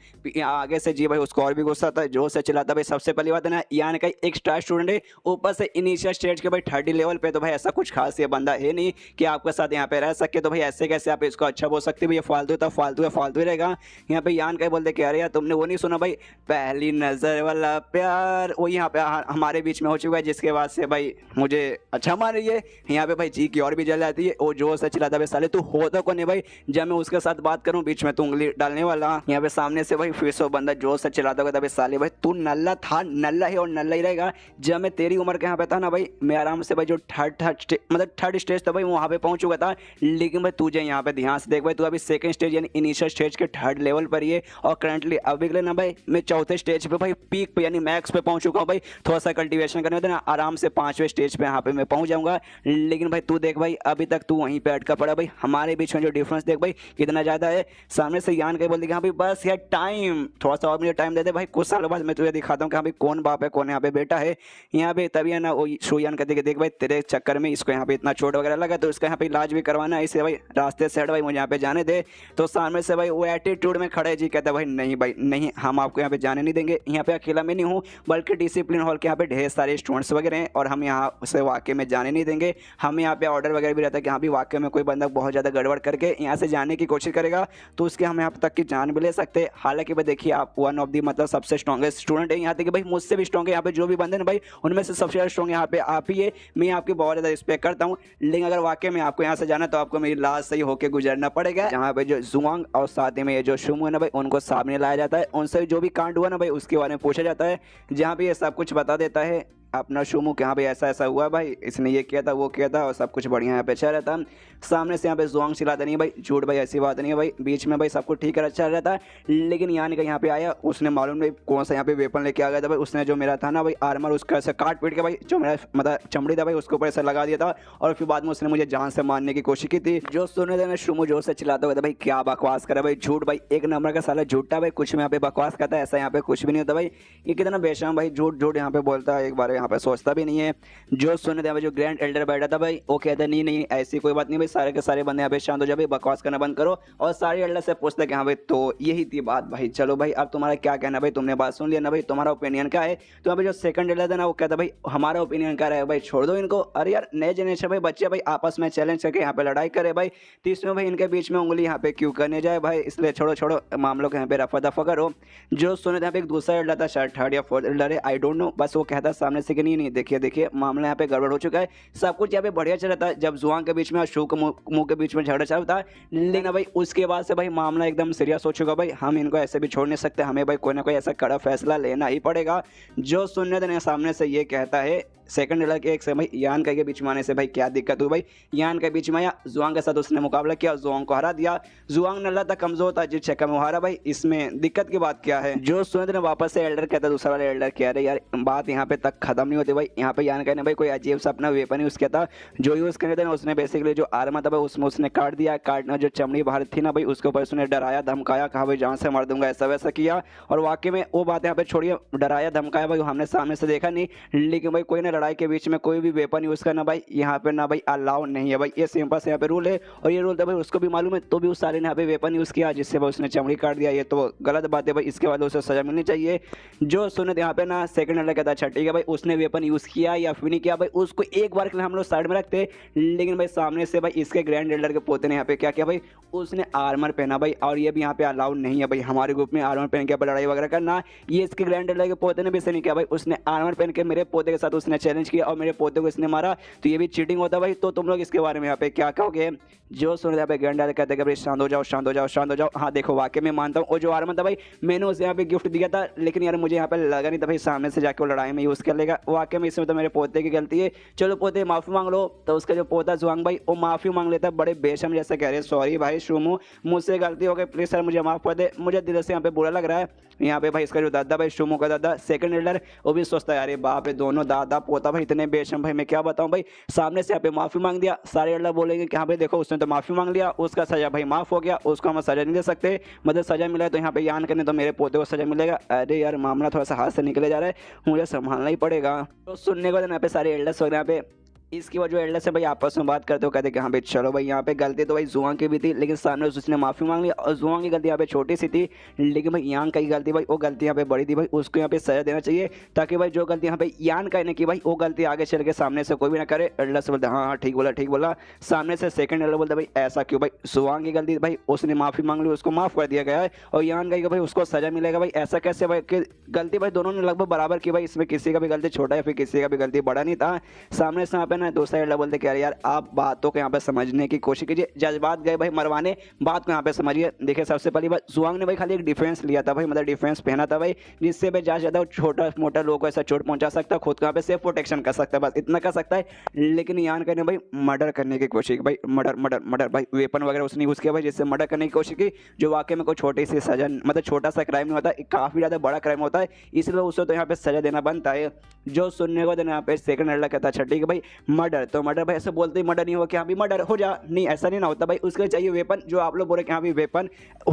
आगे से जी भाई उसको और भी गुस्सा आता है, जो से चिल्लाता भाई सबसे पहली बात है ना यान का एक स्टार स्टूडेंट है, ऊपर से इनिशियल स्टेज के भाई 30 लेवल पे, तो भाई ऐसा कुछ खास ये बंदा है नहीं कि आपके साथ यहाँ पे रह सके, तो भाई ऐसे कैसे आप इसको अच्छा बोल सकते हो? ये फालतू था, फालतू है, फालतू ही रहेगा। यहाँ पे यान का बोलते कि अरे यार तुमने वो नहीं सुना भाई पहली नजर वाला प्यार, वो यहाँ पे हमारे बीच में हो चुका है, जिसके बाद से भाई मुझे अच्छा मान रही है। यहाँ पे भाई जी की और भी जल जाती है, वो जो से चिल्लाता भाई साले तू होता कौन है भाई, जब मैं उसके साथ बात करूँ बीच में तू उंगली डालने वाला। यहाँ पे सामने से भाई फिर से बंदा जो से चिल्लाता होगा भाई साले भाई तू नल्ला था, नल्ला है और नल्ला ही रहेगा। जब मैं तेरी उम्र के यहाँ पे था ना भाई, मैं आराम से भाई जो थर्ड स्टेज था भाई वहाँ पे पहुंच चुका था, लेकिन भाई तुझे यहाँ पे ध्यान से देख भाई, तू अभी सेकंड स्टेज यानी इनिशियल स्टेज के 3rd लेवल पर ही है, और करंटली अभी के लिए ना भाई मैं 4थे स्टेज पे भाई पीक पे यानी मैक्स पे पहुंच चुका हूँ भाई। थोड़ा सा कल्टीवेशन करने होता है ना, आराम से 5वें स्टेज पे यहाँ पे मैं पहुंच जाऊंगा, लेकिन भाई तू देख भाई अभी तक तू वहीं पे अटका पड़ा भाई, हमारे बीच में जो डिफरेंस देख भाई कितना ज्यादा है। सामने से यान के बोल दी हाँ भाई बस यार टाइम, थोड़ा सा और मुझे टाइम दे दे भाई, कुछ सालों बाद मैं तुझे दिखाता हूँ कि हाँ भाई कौन बाप है कौन यहाँ पे बेटा है। यहाँ पे तभी है ना वो शुयान कहते कि देख भाई तेरे चक्कर में इसको यहाँ पे इतना चोट वगैरह लगा, तो इसका यहाँ पे इलाज भी करवाना है, इसे भाई रास्ते से हट भाई मुझे यहाँ पे जाने दे। तो सामने से भाई वो एटीट्यूड में खड़े जी कहते भाई नहीं भाई नहीं, हम आपको यहाँ पे जाने नहीं देंगे, यहाँ पे अकेला मैं नहीं हूँ बल्कि डिसिप्लिन हॉल के यहाँ पे ढेर सारे स्टूडेंट्स वगैरह हैं, और हम यहाँ उसे वाकई में जाने नहीं देंगे। हमें यहाँ पे ऑर्डर वगैरह भी रहता है कि हाँ भी वाकई में कोई बंदा बहुत ज़्यादा गड़बड़ करके यहाँ से जाने की कोशिश करेगा तो उसके हम यहाँ तक की जान भी ले सकते हैं। हालांकि भाई देखिए आप वन ऑफ दी मतलब सबसे स्ट्रॉन्गेस्ट स्टूडेंट है यहाँ तक कि भाई मुझसे भी स्ट्रॉन्ग है यहाँ पे जो भी बंदे हैं भाई उनमें से सबसे ज़्यादा स्ट्रॉन्ग यहाँ पे आप ही है। मैं आपकी बहुत ज़्यादा रिस्पेक्ट करता हूँ, लेकिन अगर वाकई में आपको यहाँ से जाना तो आपको मेरी लाश सही होकर गुजरना पड़ेगा। जहाँ पे जो जुआंग और साथ ही में ये जो शुम है ना भाई उनको सामने लाया जाता है, उनसे जो भी कांड हुआ ना भाई उसके बारे में पूछा जाता है, जहाँ पे ये सब कुछ बता देता है अपना शुमू कि हाँ भाई ऐसा ऐसा हुआ भाई, इसने ये किया था वो किया था और सब कुछ बढ़िया यहाँ पे चल रहा था। सामने से यहाँ पे जुआंग चिल्लाता नहीं भाई झूठ भाई ऐसी बात नहीं है भाई, बीच में भाई सब कुछ ठीक है चल रहा था, लेकिन यानी कि यहाँ पे आया उसने मालूम नहीं कौन सा यहाँ पे वेपन लेके आ गया था भाई, उसने जो मेरा था ना भाई आर्मर उसका ऐसे काट पीट के भाई जो मेरा मतलब चमड़ी था भाई उसके ऊपर ऐसा लगा दिया था, और फिर बाद में उसने मुझे जान से मारने की कोशिश की थी। जो सुनने थे शुमू जोर से चिल्लाता हुआ था भाई क्या बकवास करा भाई, झूठ भाई एक नंबर का साला झूठा भाई, कुछ में यहाँ पे बकवास करता है, ऐसा यहाँ पे कुछ भी नहीं होता भाई, ये कितना बेशर्म भाई झूठ झूठ यहाँ पे बोलता है। एक बार यहाँ पे सोचता भी नहीं है। जो सुनने थे जो ग्रैंड एल्डर बैठा था भाई, वो कहता नहीं नहीं ऐसी कोई बात नहीं भाई, सारे के सारे बंदे यहाँ पे शांत हो जाओ भाई, बकवास करना बंद करो। और सारे एल्डर से पूछते कि हाँ भाई तो यही थी बात भाई, चलो भाई अब तुम्हारा क्या कहना भाई, तुमने बात सुन लिया ना भाई, तुम्हारा ओपिनियन क्या है। तो अभी जो सेकंड एल्डर था ना वो कहता भाई हमारा ओपिनियन क्या है भाई, छोड़ दो इनको। अरे यार नए जनरेशन भाई बच्चे भाई आपस में चैलेंज करके यहाँ पे लड़ाई करे भाई, तो इसमें भाई इनके बीच में उंगली यहाँ पे क्यों करने जाए भाई, इसलिए छोड़ो छोड़ो मामलों को यहाँ पे रफा दफा करो। जो सुने थे यहाँ पे एक दूसरा एल्डर था, शायद थर्ड या फोर्थ एल्डर है, आई डोंट नो, बस वो कहता सामने से कि नहीं नहीं देखिए देखिए मामला यहाँ पे गड़बड़ हो चुका है, सब कुछ यहाँ पे बढ़िया चल रहा था जब जुआंग के बीच में और शू के मुंह के बीच में झगड़ा चल रहा था। लेकिन भाई उसके बाद से भाई मामला एकदम सीरियस हो चुका भाई, हम इनको ऐसे भी छोड़ नहीं सकते, हमें भाई कोई ना कोई ऐसा कड़ा फैसला लेना ही पड़ेगा। जो सुनने देने सामने से ये कहता है सेकंड एल्डर के एक से भाई यान के बीच में आने से भाई क्या दिक्कत हुई भाई, यान के बीच में आया, जुआंग के साथ उसने मुकाबला किया, जुआंग को हरा दिया, जुआंग नल्ला था कमजोर था, जिस चक्कर में हारा भाई, इसमें दिक्कत की बात क्या है। जो सुनते ने वापस से एल्डर कहता दूसरा वाला एल्डर कह रहे यार बात यहाँ पे तक खत्म नहीं होती भाई, यहाँ पे यान कहने भाई कोई अजीब सा अपना वेपन यूज किया था, जो यूज करने थे ना उसने बेसिकली जो आर्मर था भाई उसमें उसने काट दिया, काटना जो चमड़ी बाहर थी ना भाई उसके ऊपर उसने डराया धमकाया, कहा भाई जान से मार दूंगा, ऐसा वैसा किया। और वाकई में वो बात यहाँ पे छोड़िए, डराया धमकाया भाई हमने सामने से देखा नहीं, लेकिन भाई कोई ना लड़ाई के बीच में कोई भी वेपन यूज करना भाई यहाँ पे ना भाई अलाउ नहीं है भाई, ये सिंपल से यहाँ पे रूल है। और ये रूल था भाई उसको भी मालूम है, तो भी उस साले ने यहाँ पे वेपन यूज किया जिससे भाई उसने चमड़ी काट दिया, ये तो गलत बात है भाई, इसके बाद उसे सजा मिलनी चाहिए। जो सुने यहाँ पे ना सेकंड एल्डर कहता अच्छा ठीक है भाई उसने वेपन यूज किया या फिर नहीं किया भाई, उसको एक बार के लिए हम लोग साइड में रखते, लेकिन भाई सामने से भाई इसके ग्रैंड एल्डर के पोते ने यहाँ पे क्या किया भाई, उसने आर्मर पहना भाई, और ये भी यहाँ पे अलाउड नहीं है भाई हमारे ग्रुप में आर्मर पहन के लड़ाई वगैरह करना, ये इसके ग्रैंड एल्डर के पोते ने भी ऐसे नहीं किया भाई, उसने आर्मर पहन के मेरे पोते के साथ उसने चैलेंज किया और मेरे पोते को इसने मारा, तो ये भी चीटिंग होता भाई। तो तुम लोग इसके बारे में यहाँ पे क्या कहोगे। जो सुन रहे ग्रैंड एल्डर कहते हैं भाई शांत हो जाओ शांत हो जाओ शांत हो जाओ, हाँ देखो वाकई में मानता हूँ, और जो आर्मर था भाई मैंने उसे यहाँ पे गिफ्ट दिया था, लेकिन यार मुझे यहाँ पे लगा नहीं था भाई सामने से जाके वो लड़ाई में यूज कर लेगा, वाकई में इसमें तो मेरे पोते की गलती है, चलो पोते माफी मांग लो। तो उसका जो पोता जुआंग भाई वो माफी मांग लेता है बड़े बेशम जैसे कह रहे सॉरी भाई शुमू मुझसे गलती हो गई प्लीज सर मुझे माफ कर दे, मुझे दिल से यहाँ पे बुरा लग रहा है। यहाँ पे भाई इसका जो दादा भाई शुमू का दादा सेकंड एल्डर वो भी सोचता है अरे बाप रे दोनों दादा पोता भाई इतने बेशम भाई मैं क्या बताऊं भाई, सामने से यहाँ पे माफी मांग दिया, सारे एल्डर बोलेंगे कि हाँ भाई देखो उसने तो माफी मांग लिया, उसका सजा भाई माफ हो गया, उसको हम सजा नहीं दे सकते, मतलब सजा मिला है तो यहाँ पे यान करने तो मेरे पोते को सजा मिलेगा। अरे यार मामला थोड़ा सा हाथ से निकले जा रहा है, मुझे संभालना ही पड़ेगा। तो सुनने के बाद यहाँ पे सारे एल्डर्स वगैरह यहाँ पे इसकी वजह एल्डर से भाई आपस में बात करते हो, कहते कि हाँ भाई चलो भाई यहाँ पे गलती तो भाई जुआंग की भी थी, लेकिन सामने उसने माफी मांग ली, और जुआंग की गलती यहाँ पे छोटी सी थी, लेकिन भाई यान का ही गलती भाई वो गलती यहाँ पे बड़ी थी भाई, उसको यहाँ पे सजा देना चाहिए, ताकि भाई जो गलती यहाँ पे यान का ने की भाई वो गलती आगे चल के सामने से कोई भी ना करे। एल्डर से बोलते हाँ हाँ ठीक बोला, सामने से सेकंड एल्डर बोलते भाई ऐसा क्यों भाई, जुआंग की गलती भाई उसने माफी मांग ली, उसको माफ कर दिया गया है, और यान का भाई उसको सजा मिलेगा भाई, ऐसा कैसे भाई कि गलती भाई दोनों ने लगभग बराबर की भाई, इसमें किसी का भी गलती छोटा या फिर किसी का भी गलती बड़ा नहीं था। सामने से यहाँ पे ना दूसरा एल्डर बोलते कह रहे यार आप बातों को यहाँ पे समझने की कोशिश कीजिए, जज्बात गए भाई मरवाने, बात को यहाँ पे समझिए। देखिए सबसे पहली बात जुआंग ने भाई खाली एक डिफेंस लिया था भाई, मतलब डिफेंस पहना था भाई, जिससे भाई ज्यादा छोटा मोटा लोगों को ऐसा चोट पहुंचा सकता है, खुद को यहाँ पे सेफ प्रोटेक्शन कर सकता है, बस इतना कर सकता है। लेकिन यान करने भाई मर्डर करने की कोशिश की भाई, मर्डर भाई वेपन वगैरह उसने यूज किया भाई जिससे मर्डर करने की कोशिश की, जो वाकई में कोई छोटी सी सजा मतलब छोटा सा क्राइम नहीं होता, काफी ज्यादा बड़ा क्राइम होता है, इसलिए उसे तो यहाँ पे सजा देना बनता है। जो सुनने को यहाँ पे सेकंड एल्डर कहता है ठीक है भाई मर्डर, तो मर्डर भाई ऐसे बोलते ही मर्डर नहीं हुआ कि हाँ भी मर्डर हो जा, नहीं ऐसा नहीं ना होता भाई, उसके चाहिए वेपन, जो आप लोग बोले कि हाँ भी वेपन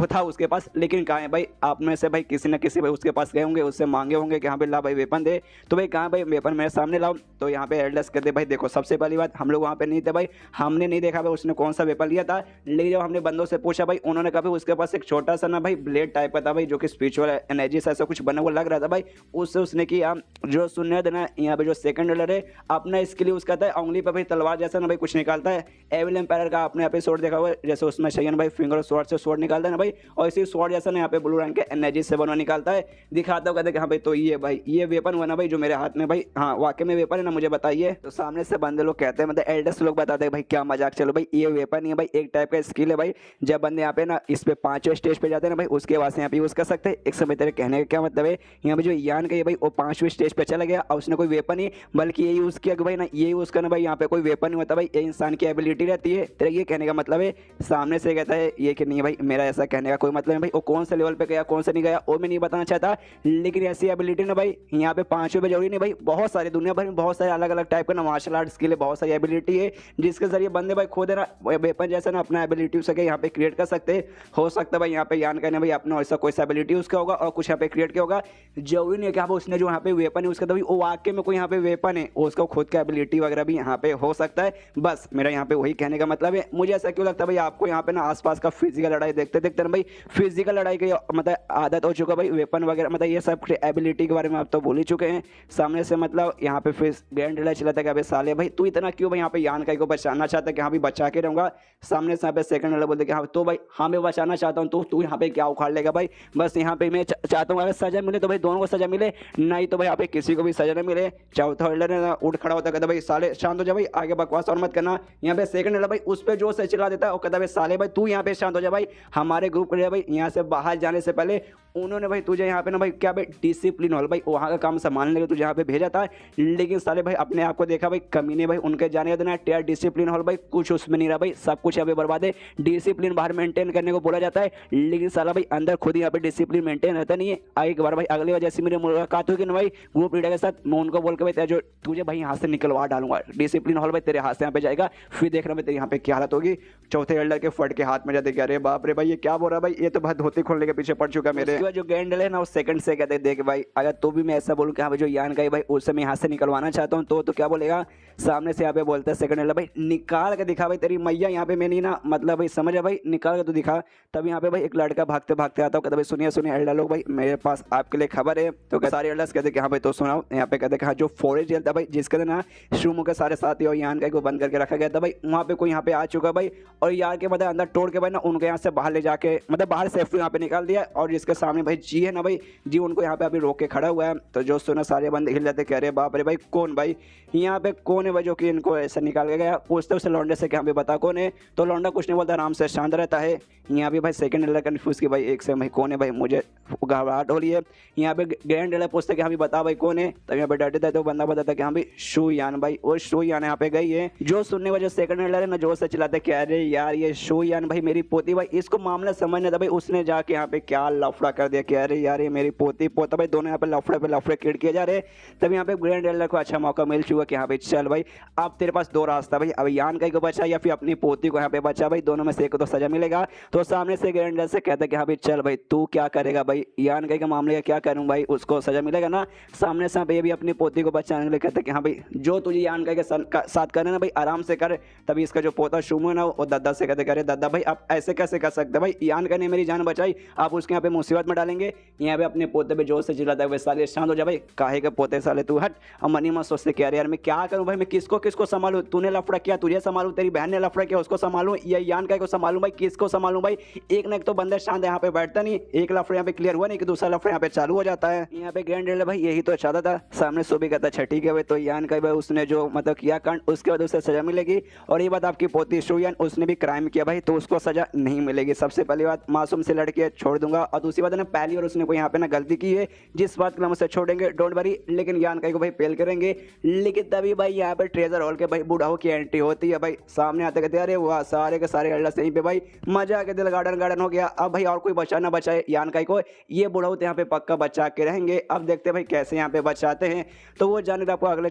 था उसके पास, लेकिन कहाँ है भाई, आप में से भाई किसी न किसी भाई उसके पास गए होंगे, उससे मांगे होंगे कि हाँ भाई ला भाई वेपन दे, तो भाई कहाँ भाई वेपन मेरे सामने लाओ। तो यहाँ पे एल्डर्स कहते भाई देखो सबसे पहली बात हम लोग वहाँ पे नहीं थे भाई, हमने नहीं देखा भाई उसने कौन सा वेपन लिया था, लेकिन जब हमने बंदों से पूछा भाई उन्होंने कहा उसके पास एक छोटा सा ना भाई ब्लेड टाइप का था भाई, जो कि स्पिरिचुअल एनर्जी से ऐसा कुछ बना हुआ लग रहा था भाई, उससे उसने किया। जो सुनने देना यहाँ पे जो सेकंड एल्डर है अपना स्किल यूज करता है, उंगली पर भाई तलवार जैसा ना भाई कुछ निकालता है, एविल एम्पायर का आपने यहाँ पे स्वॉर्ड देखा हुआ है, जैसे उसमें शयन भाई फिंगर स्वॉर्ड से स्वॉर्ड निकालता है ना भाई, और इसी स्वॉर्ड जैसा ना यहाँ पे ब्लू रंग के एनर्जी से बना निकालता है, दिखाता हूँ कहते कि हाँ भाई तो ये भाई ये वेपन हुआ ना भाई जो मेरे हाथ में भाई, हाँ वाकई में वेपन है ना मुझे बताइए। तो सामने से बंदे लोग कहते हैं मतलब एल्डर्स लोग बताते हैं भाई क्या मजाक, चलो भाई ये वेपन ही है भाई, एक टाइप का स्किल है भाई, जब बंदे यहाँ पे ना इस पे 5वें स्टेज पे जाते हैं ना भाई उसके बाद से यहाँ पे यूज कर सकते हैं। एक समय तेरे कहने का क्या मतलब है, यहाँ पे जो यान का ये भाई वो 5वें स्टेज पे चला गया और उसने कोई वेपन ही बल्कि ये यूज किया कि भाई ना ये यूज उसका ना भाई यहाँ पे कोई वेपन नहीं होता भाई, ये इंसान की एबिलिटी रहती है। तेरा ये कहने का मतलब है सामने से कहता है ये कि नहीं भाई, मेरा ऐसा कहने का कोई मतलब नहीं भाई। वो कौन से लेवल पे गया कौन से नहीं गया वो मैं नहीं बताना चाहता, लेकिन ऐसी एबिलिटी ना भाई यहाँ पे 5 पे जरूरी नहीं भाई, बहुत सारी दुनिया भर में बहुत सारे अलग अलग टाइप का ना मार्शल आर्ट्स के लिए बहुत सारी एबिलिटी है, जिसके जरिए बंदे भाई खुद है ना वेपन जैसा ना अपना एबिलिटी उसके यहाँ पे क्रिएट कर सकते हैं। हो सकता है भाई यहाँ पे यान कहने भाई अपना ऐसा कोई सा एबिलिटी उसका होगा और कुछ यहाँ पे क्रिएट किया होगा। जरूरी नहीं है कि यहाँ पे उसने जो यहाँ पे वेपन है उसका तो वो वाकई में कोई यहाँ पे वेपन है, उसका खुद का एबिलिटी वगैरह भी यहाँ पे हो सकता है। बस मेरा यहाँ पे वही कहने का मतलब है। मुझे ऐसा क्यों लगता है भाई आपको यहाँ पे ना आसपास का फिजिकल लड़ाई देखते देखते ना भाई फिजिकल लड़ाई की मतलब आदत हो चुका भाई, वेपन वगैरह मतलब ये सब एबिलिटी के बारे में आप तो भूल ही चुके हैं। सामने से मतलब यहाँ पे फिर ग्रैंड लड़ाई चला था कि अबे साले भाई तू इतना क्यों भाई यहाँ पे यान को बचाना चाहता है कि हाँ भी बचा के रहूंगा। सामने से यहाँ पे सेकंड वाला बोलते कि हाँ तो भाई हाँ मैं बचाना चाहता हूँ, तो तू यहाँ पे क्या उखाड़ लेगा भाई। बस यहाँ पे मैं चाहता हूँ अगर सजा मिले तो भाई दोनों को सजा मिले, नहीं तो भाई यहाँ पे किसी को भी सजा नहीं मिले। चौथा होल्डर है ना उठ खड़ा होता कहता भाई साले शांत हो जा भाई, आगे बकवास और मत करना। यहाँ पे सेकंड वाला भाई उस पर जोर से चिल्ला देता है और कहता भाई साले भाई तू यहाँ पे शांत हो जा भाई, हमारे ग्रुप के भाई यहाँ से बाहर जाने से पहले उन्होंने भाई तुझे यहाँ पे ना भाई क्या भाई डिसिप्लिन हॉल भाई वहाँ का काम संभालने के लिए तुझे यहाँ पे भेजा था, लेकिन साले भाई अपने आप को देखा भाई कमीने भाई उनके जाने का देना टेयर डिसिप्लिन हॉल भाई कुछ उसमें नहीं रहा भाई, सब कुछ यहाँ पे बर्बाद है। डिसिप्लिन बाहर मेंटेन करने को बोला जाता है, लेकिन साला भाई अंदर खुद ही यहाँ पे डिसिप्लिन मेंटेन रहता नहीं है। एक बार भाई अगली बार जैसे मेरी मुलाकात होगी ना भाई ग्रुप लीडर के साथ, मैं उनको बोल के भाई जो तुझे भाई यहाँ से निकलवा डालूंगा, डिसिप्लिन हॉल भाई तेरे हाथ से यहाँ पे जाएगा, फिर देख रहा मैं तेरे यहाँ पे क्या हालत होगी। चौथे एल्डर के फट के हाथ में जाते कि अरे बाप रे भाई ये क्या बोल रहा भाई, ये तो बहुत धोती खोलने के पीछे पड़ चुका मेरे। जो गैंडल है ना सेकंड से कहते देख भाई अगर तू भी मैं ऐसा बोलूं कि हाँ भाई जो यान का भाई उससे मैं यहाँ से निकलवाना चाहता हूँ तो क्या बोलेगा। सामने से यहाँ पे बोलता है सेकंड वाला भाई निकाल के दिखा भाई तेरी मैया यहाँ पे मैं नहीं ना मतलब भाई समझ भाई निकाल के तू दिखा। तब यहाँ पे भाई एक लड़का भागते भागते आता हूँ कहता भाई सुनिए सुनिए एल्डर लोग भाई मेरे पास आपके लिए खबर है। तो सारे एल्डर्स कहते कि हाँ भाई तो सुनाओ। यहाँ पे कहते कि हाँ जो फॉरेस्ट जेल था भाई जिसके ना शुमू के सारे साथी और यान का को बंद करके रखा गया था भाई, वहाँ पे कोई यहाँ पे आ चुका भाई और यार के मतलब अंदर तोड़ के भाई ना उनको यहाँ से बाहर ले जाके मतलब बाहर सेफ्टी यहाँ पे निकाल दिया। और जिसके सामने भाई जी है ना भाई जी उनको यहाँ पे अभी रोक के खड़ा हुआ है। तो जो सुना सारे बंदे हिल जाते कह रहे बाप रे भाई कौन भाई यहाँ पे कौन है भाई जो कि इनको ऐसा निकाल के गया। पूछते उससे लौंडे से कि हाँ भाई बता कौन है। तो लौंडा कुछ नहीं बोलता आराम से शांत रहता है। यहाँ पे भाई सेकंड एल्डर कन्फ्यूज की भाई एक से भाई कौन है भाई मुझे घबराहट हो रही है। यहाँ पे ग्रैंड एल्डर पूछते कि हाँ भाई बता भाई कौन है। तब यहाँ पे डरते थे तो बंदा बताता कि हाँ भाई शू यान भाई वो शू यान यहाँ पे गई है। जो सुनने वजह सेकंड एल्डर है ना जोर से चिल्लाते कि अरे यार ये शू यान भाई मेरी पोती भाई, इसको मामला समझने था भाई उसने जाके यहाँ पे क्या लफड़ा कर दिया कि अरे यार ये मेरी पोती पोता भाई दोनों यहाँ पे लफड़े क्रिएट किए जा रहे। तब यहाँ पे ग्रैंड एल्डर को अच्छा मौका मिल चुका कि हाँ भाई चल भाई अब तेरे पास दो रास्ता भाई, अब यान का को बचा या फिर अपनी पोती को यहाँ पे बचा भाई, दोनों में से एक को तो सजा मिलेगा। तो सामने से ग्रैंड एल्डर से कहता है कि हाँ भाई चल भाई तू क्या करेगा भाई, यान का मामले का क्या करूँ भाई उसको सजा मिलेगा ना। सामने से ये भी अपनी पोती को बचाने के लिए कहता है कि हाँ भाई जो तुझे यान का साथ करे ना भाई आराम से कर। तभी इसका जो पोता शुमू है ना वो दादा से कहते करे दादा भाई आप ऐसे कैसे कर सकते भाई, यान का ने मेरी जान बचाई आप उसके यहाँ पे मुसीबत में डालेंगे। यहाँ पे अपने पोते पे जोर से चिल्लाता है साले शांत हो जा भाई, काहे के पोते साले तू हट। और मनी मत सोचते कि यार मैं क्या करूँ भाई, मैं किसको किसको संभालूं, तूने लफड़ा किया तुझे संभालूं, तेरी बहन ने लफड़ा किया उसको संभालूं या यान का को संभालूं भाई, किसको संभालूं भाई। एक ना एक तो बंदे शांत यहाँ पे बैठता नहीं, एक लफड़ा यहाँ पे क्लियर हुआ नहीं कि दूसरा लफड़ा यहाँ पे चालू हो जाता है। यहाँ पे ग्रैंड एल्डर भाई यही तो चाहता था। सामने सुबह कहता अच्छा ठीक है भाई तो यान का भाई उसने जो मतलब किया कांड उसके बाद उसे सजा मिलेगी। और ये बात आपकी पोती शू यान उसने भी क्राइम किया भाई तो उसको सजा नहीं मिलेगी। सबसे पहली बात मासूम से लड़के छोड़ दूंगा और दूसरी बात है ना पहली और उसने कोई यहाँ पे ना गलती की है जिस बात के हम उसे छोड़ेंगे डोंट वरी, लेकिन यान का को भाई पेल करेंगे। लेकिन तभी भाई यहाँ पे ट्रेजर हॉल के भाई बुढ़ाओ की एंट्री होती है भाई, सामने आते कहते अरे वाह सारे के सारे एल्डर्स यहीं पे भाई मजा के दिल गार्डन हो गया। अब भाई और कोई बचा ना बचाए यान का को, ये बुढ़ाओ यहाँ पे पक्का बचा के रहेंगे। अब देखते हैं भाई कैसे यहाँ पे बचाते हैं, तो वो जाने आपको अगले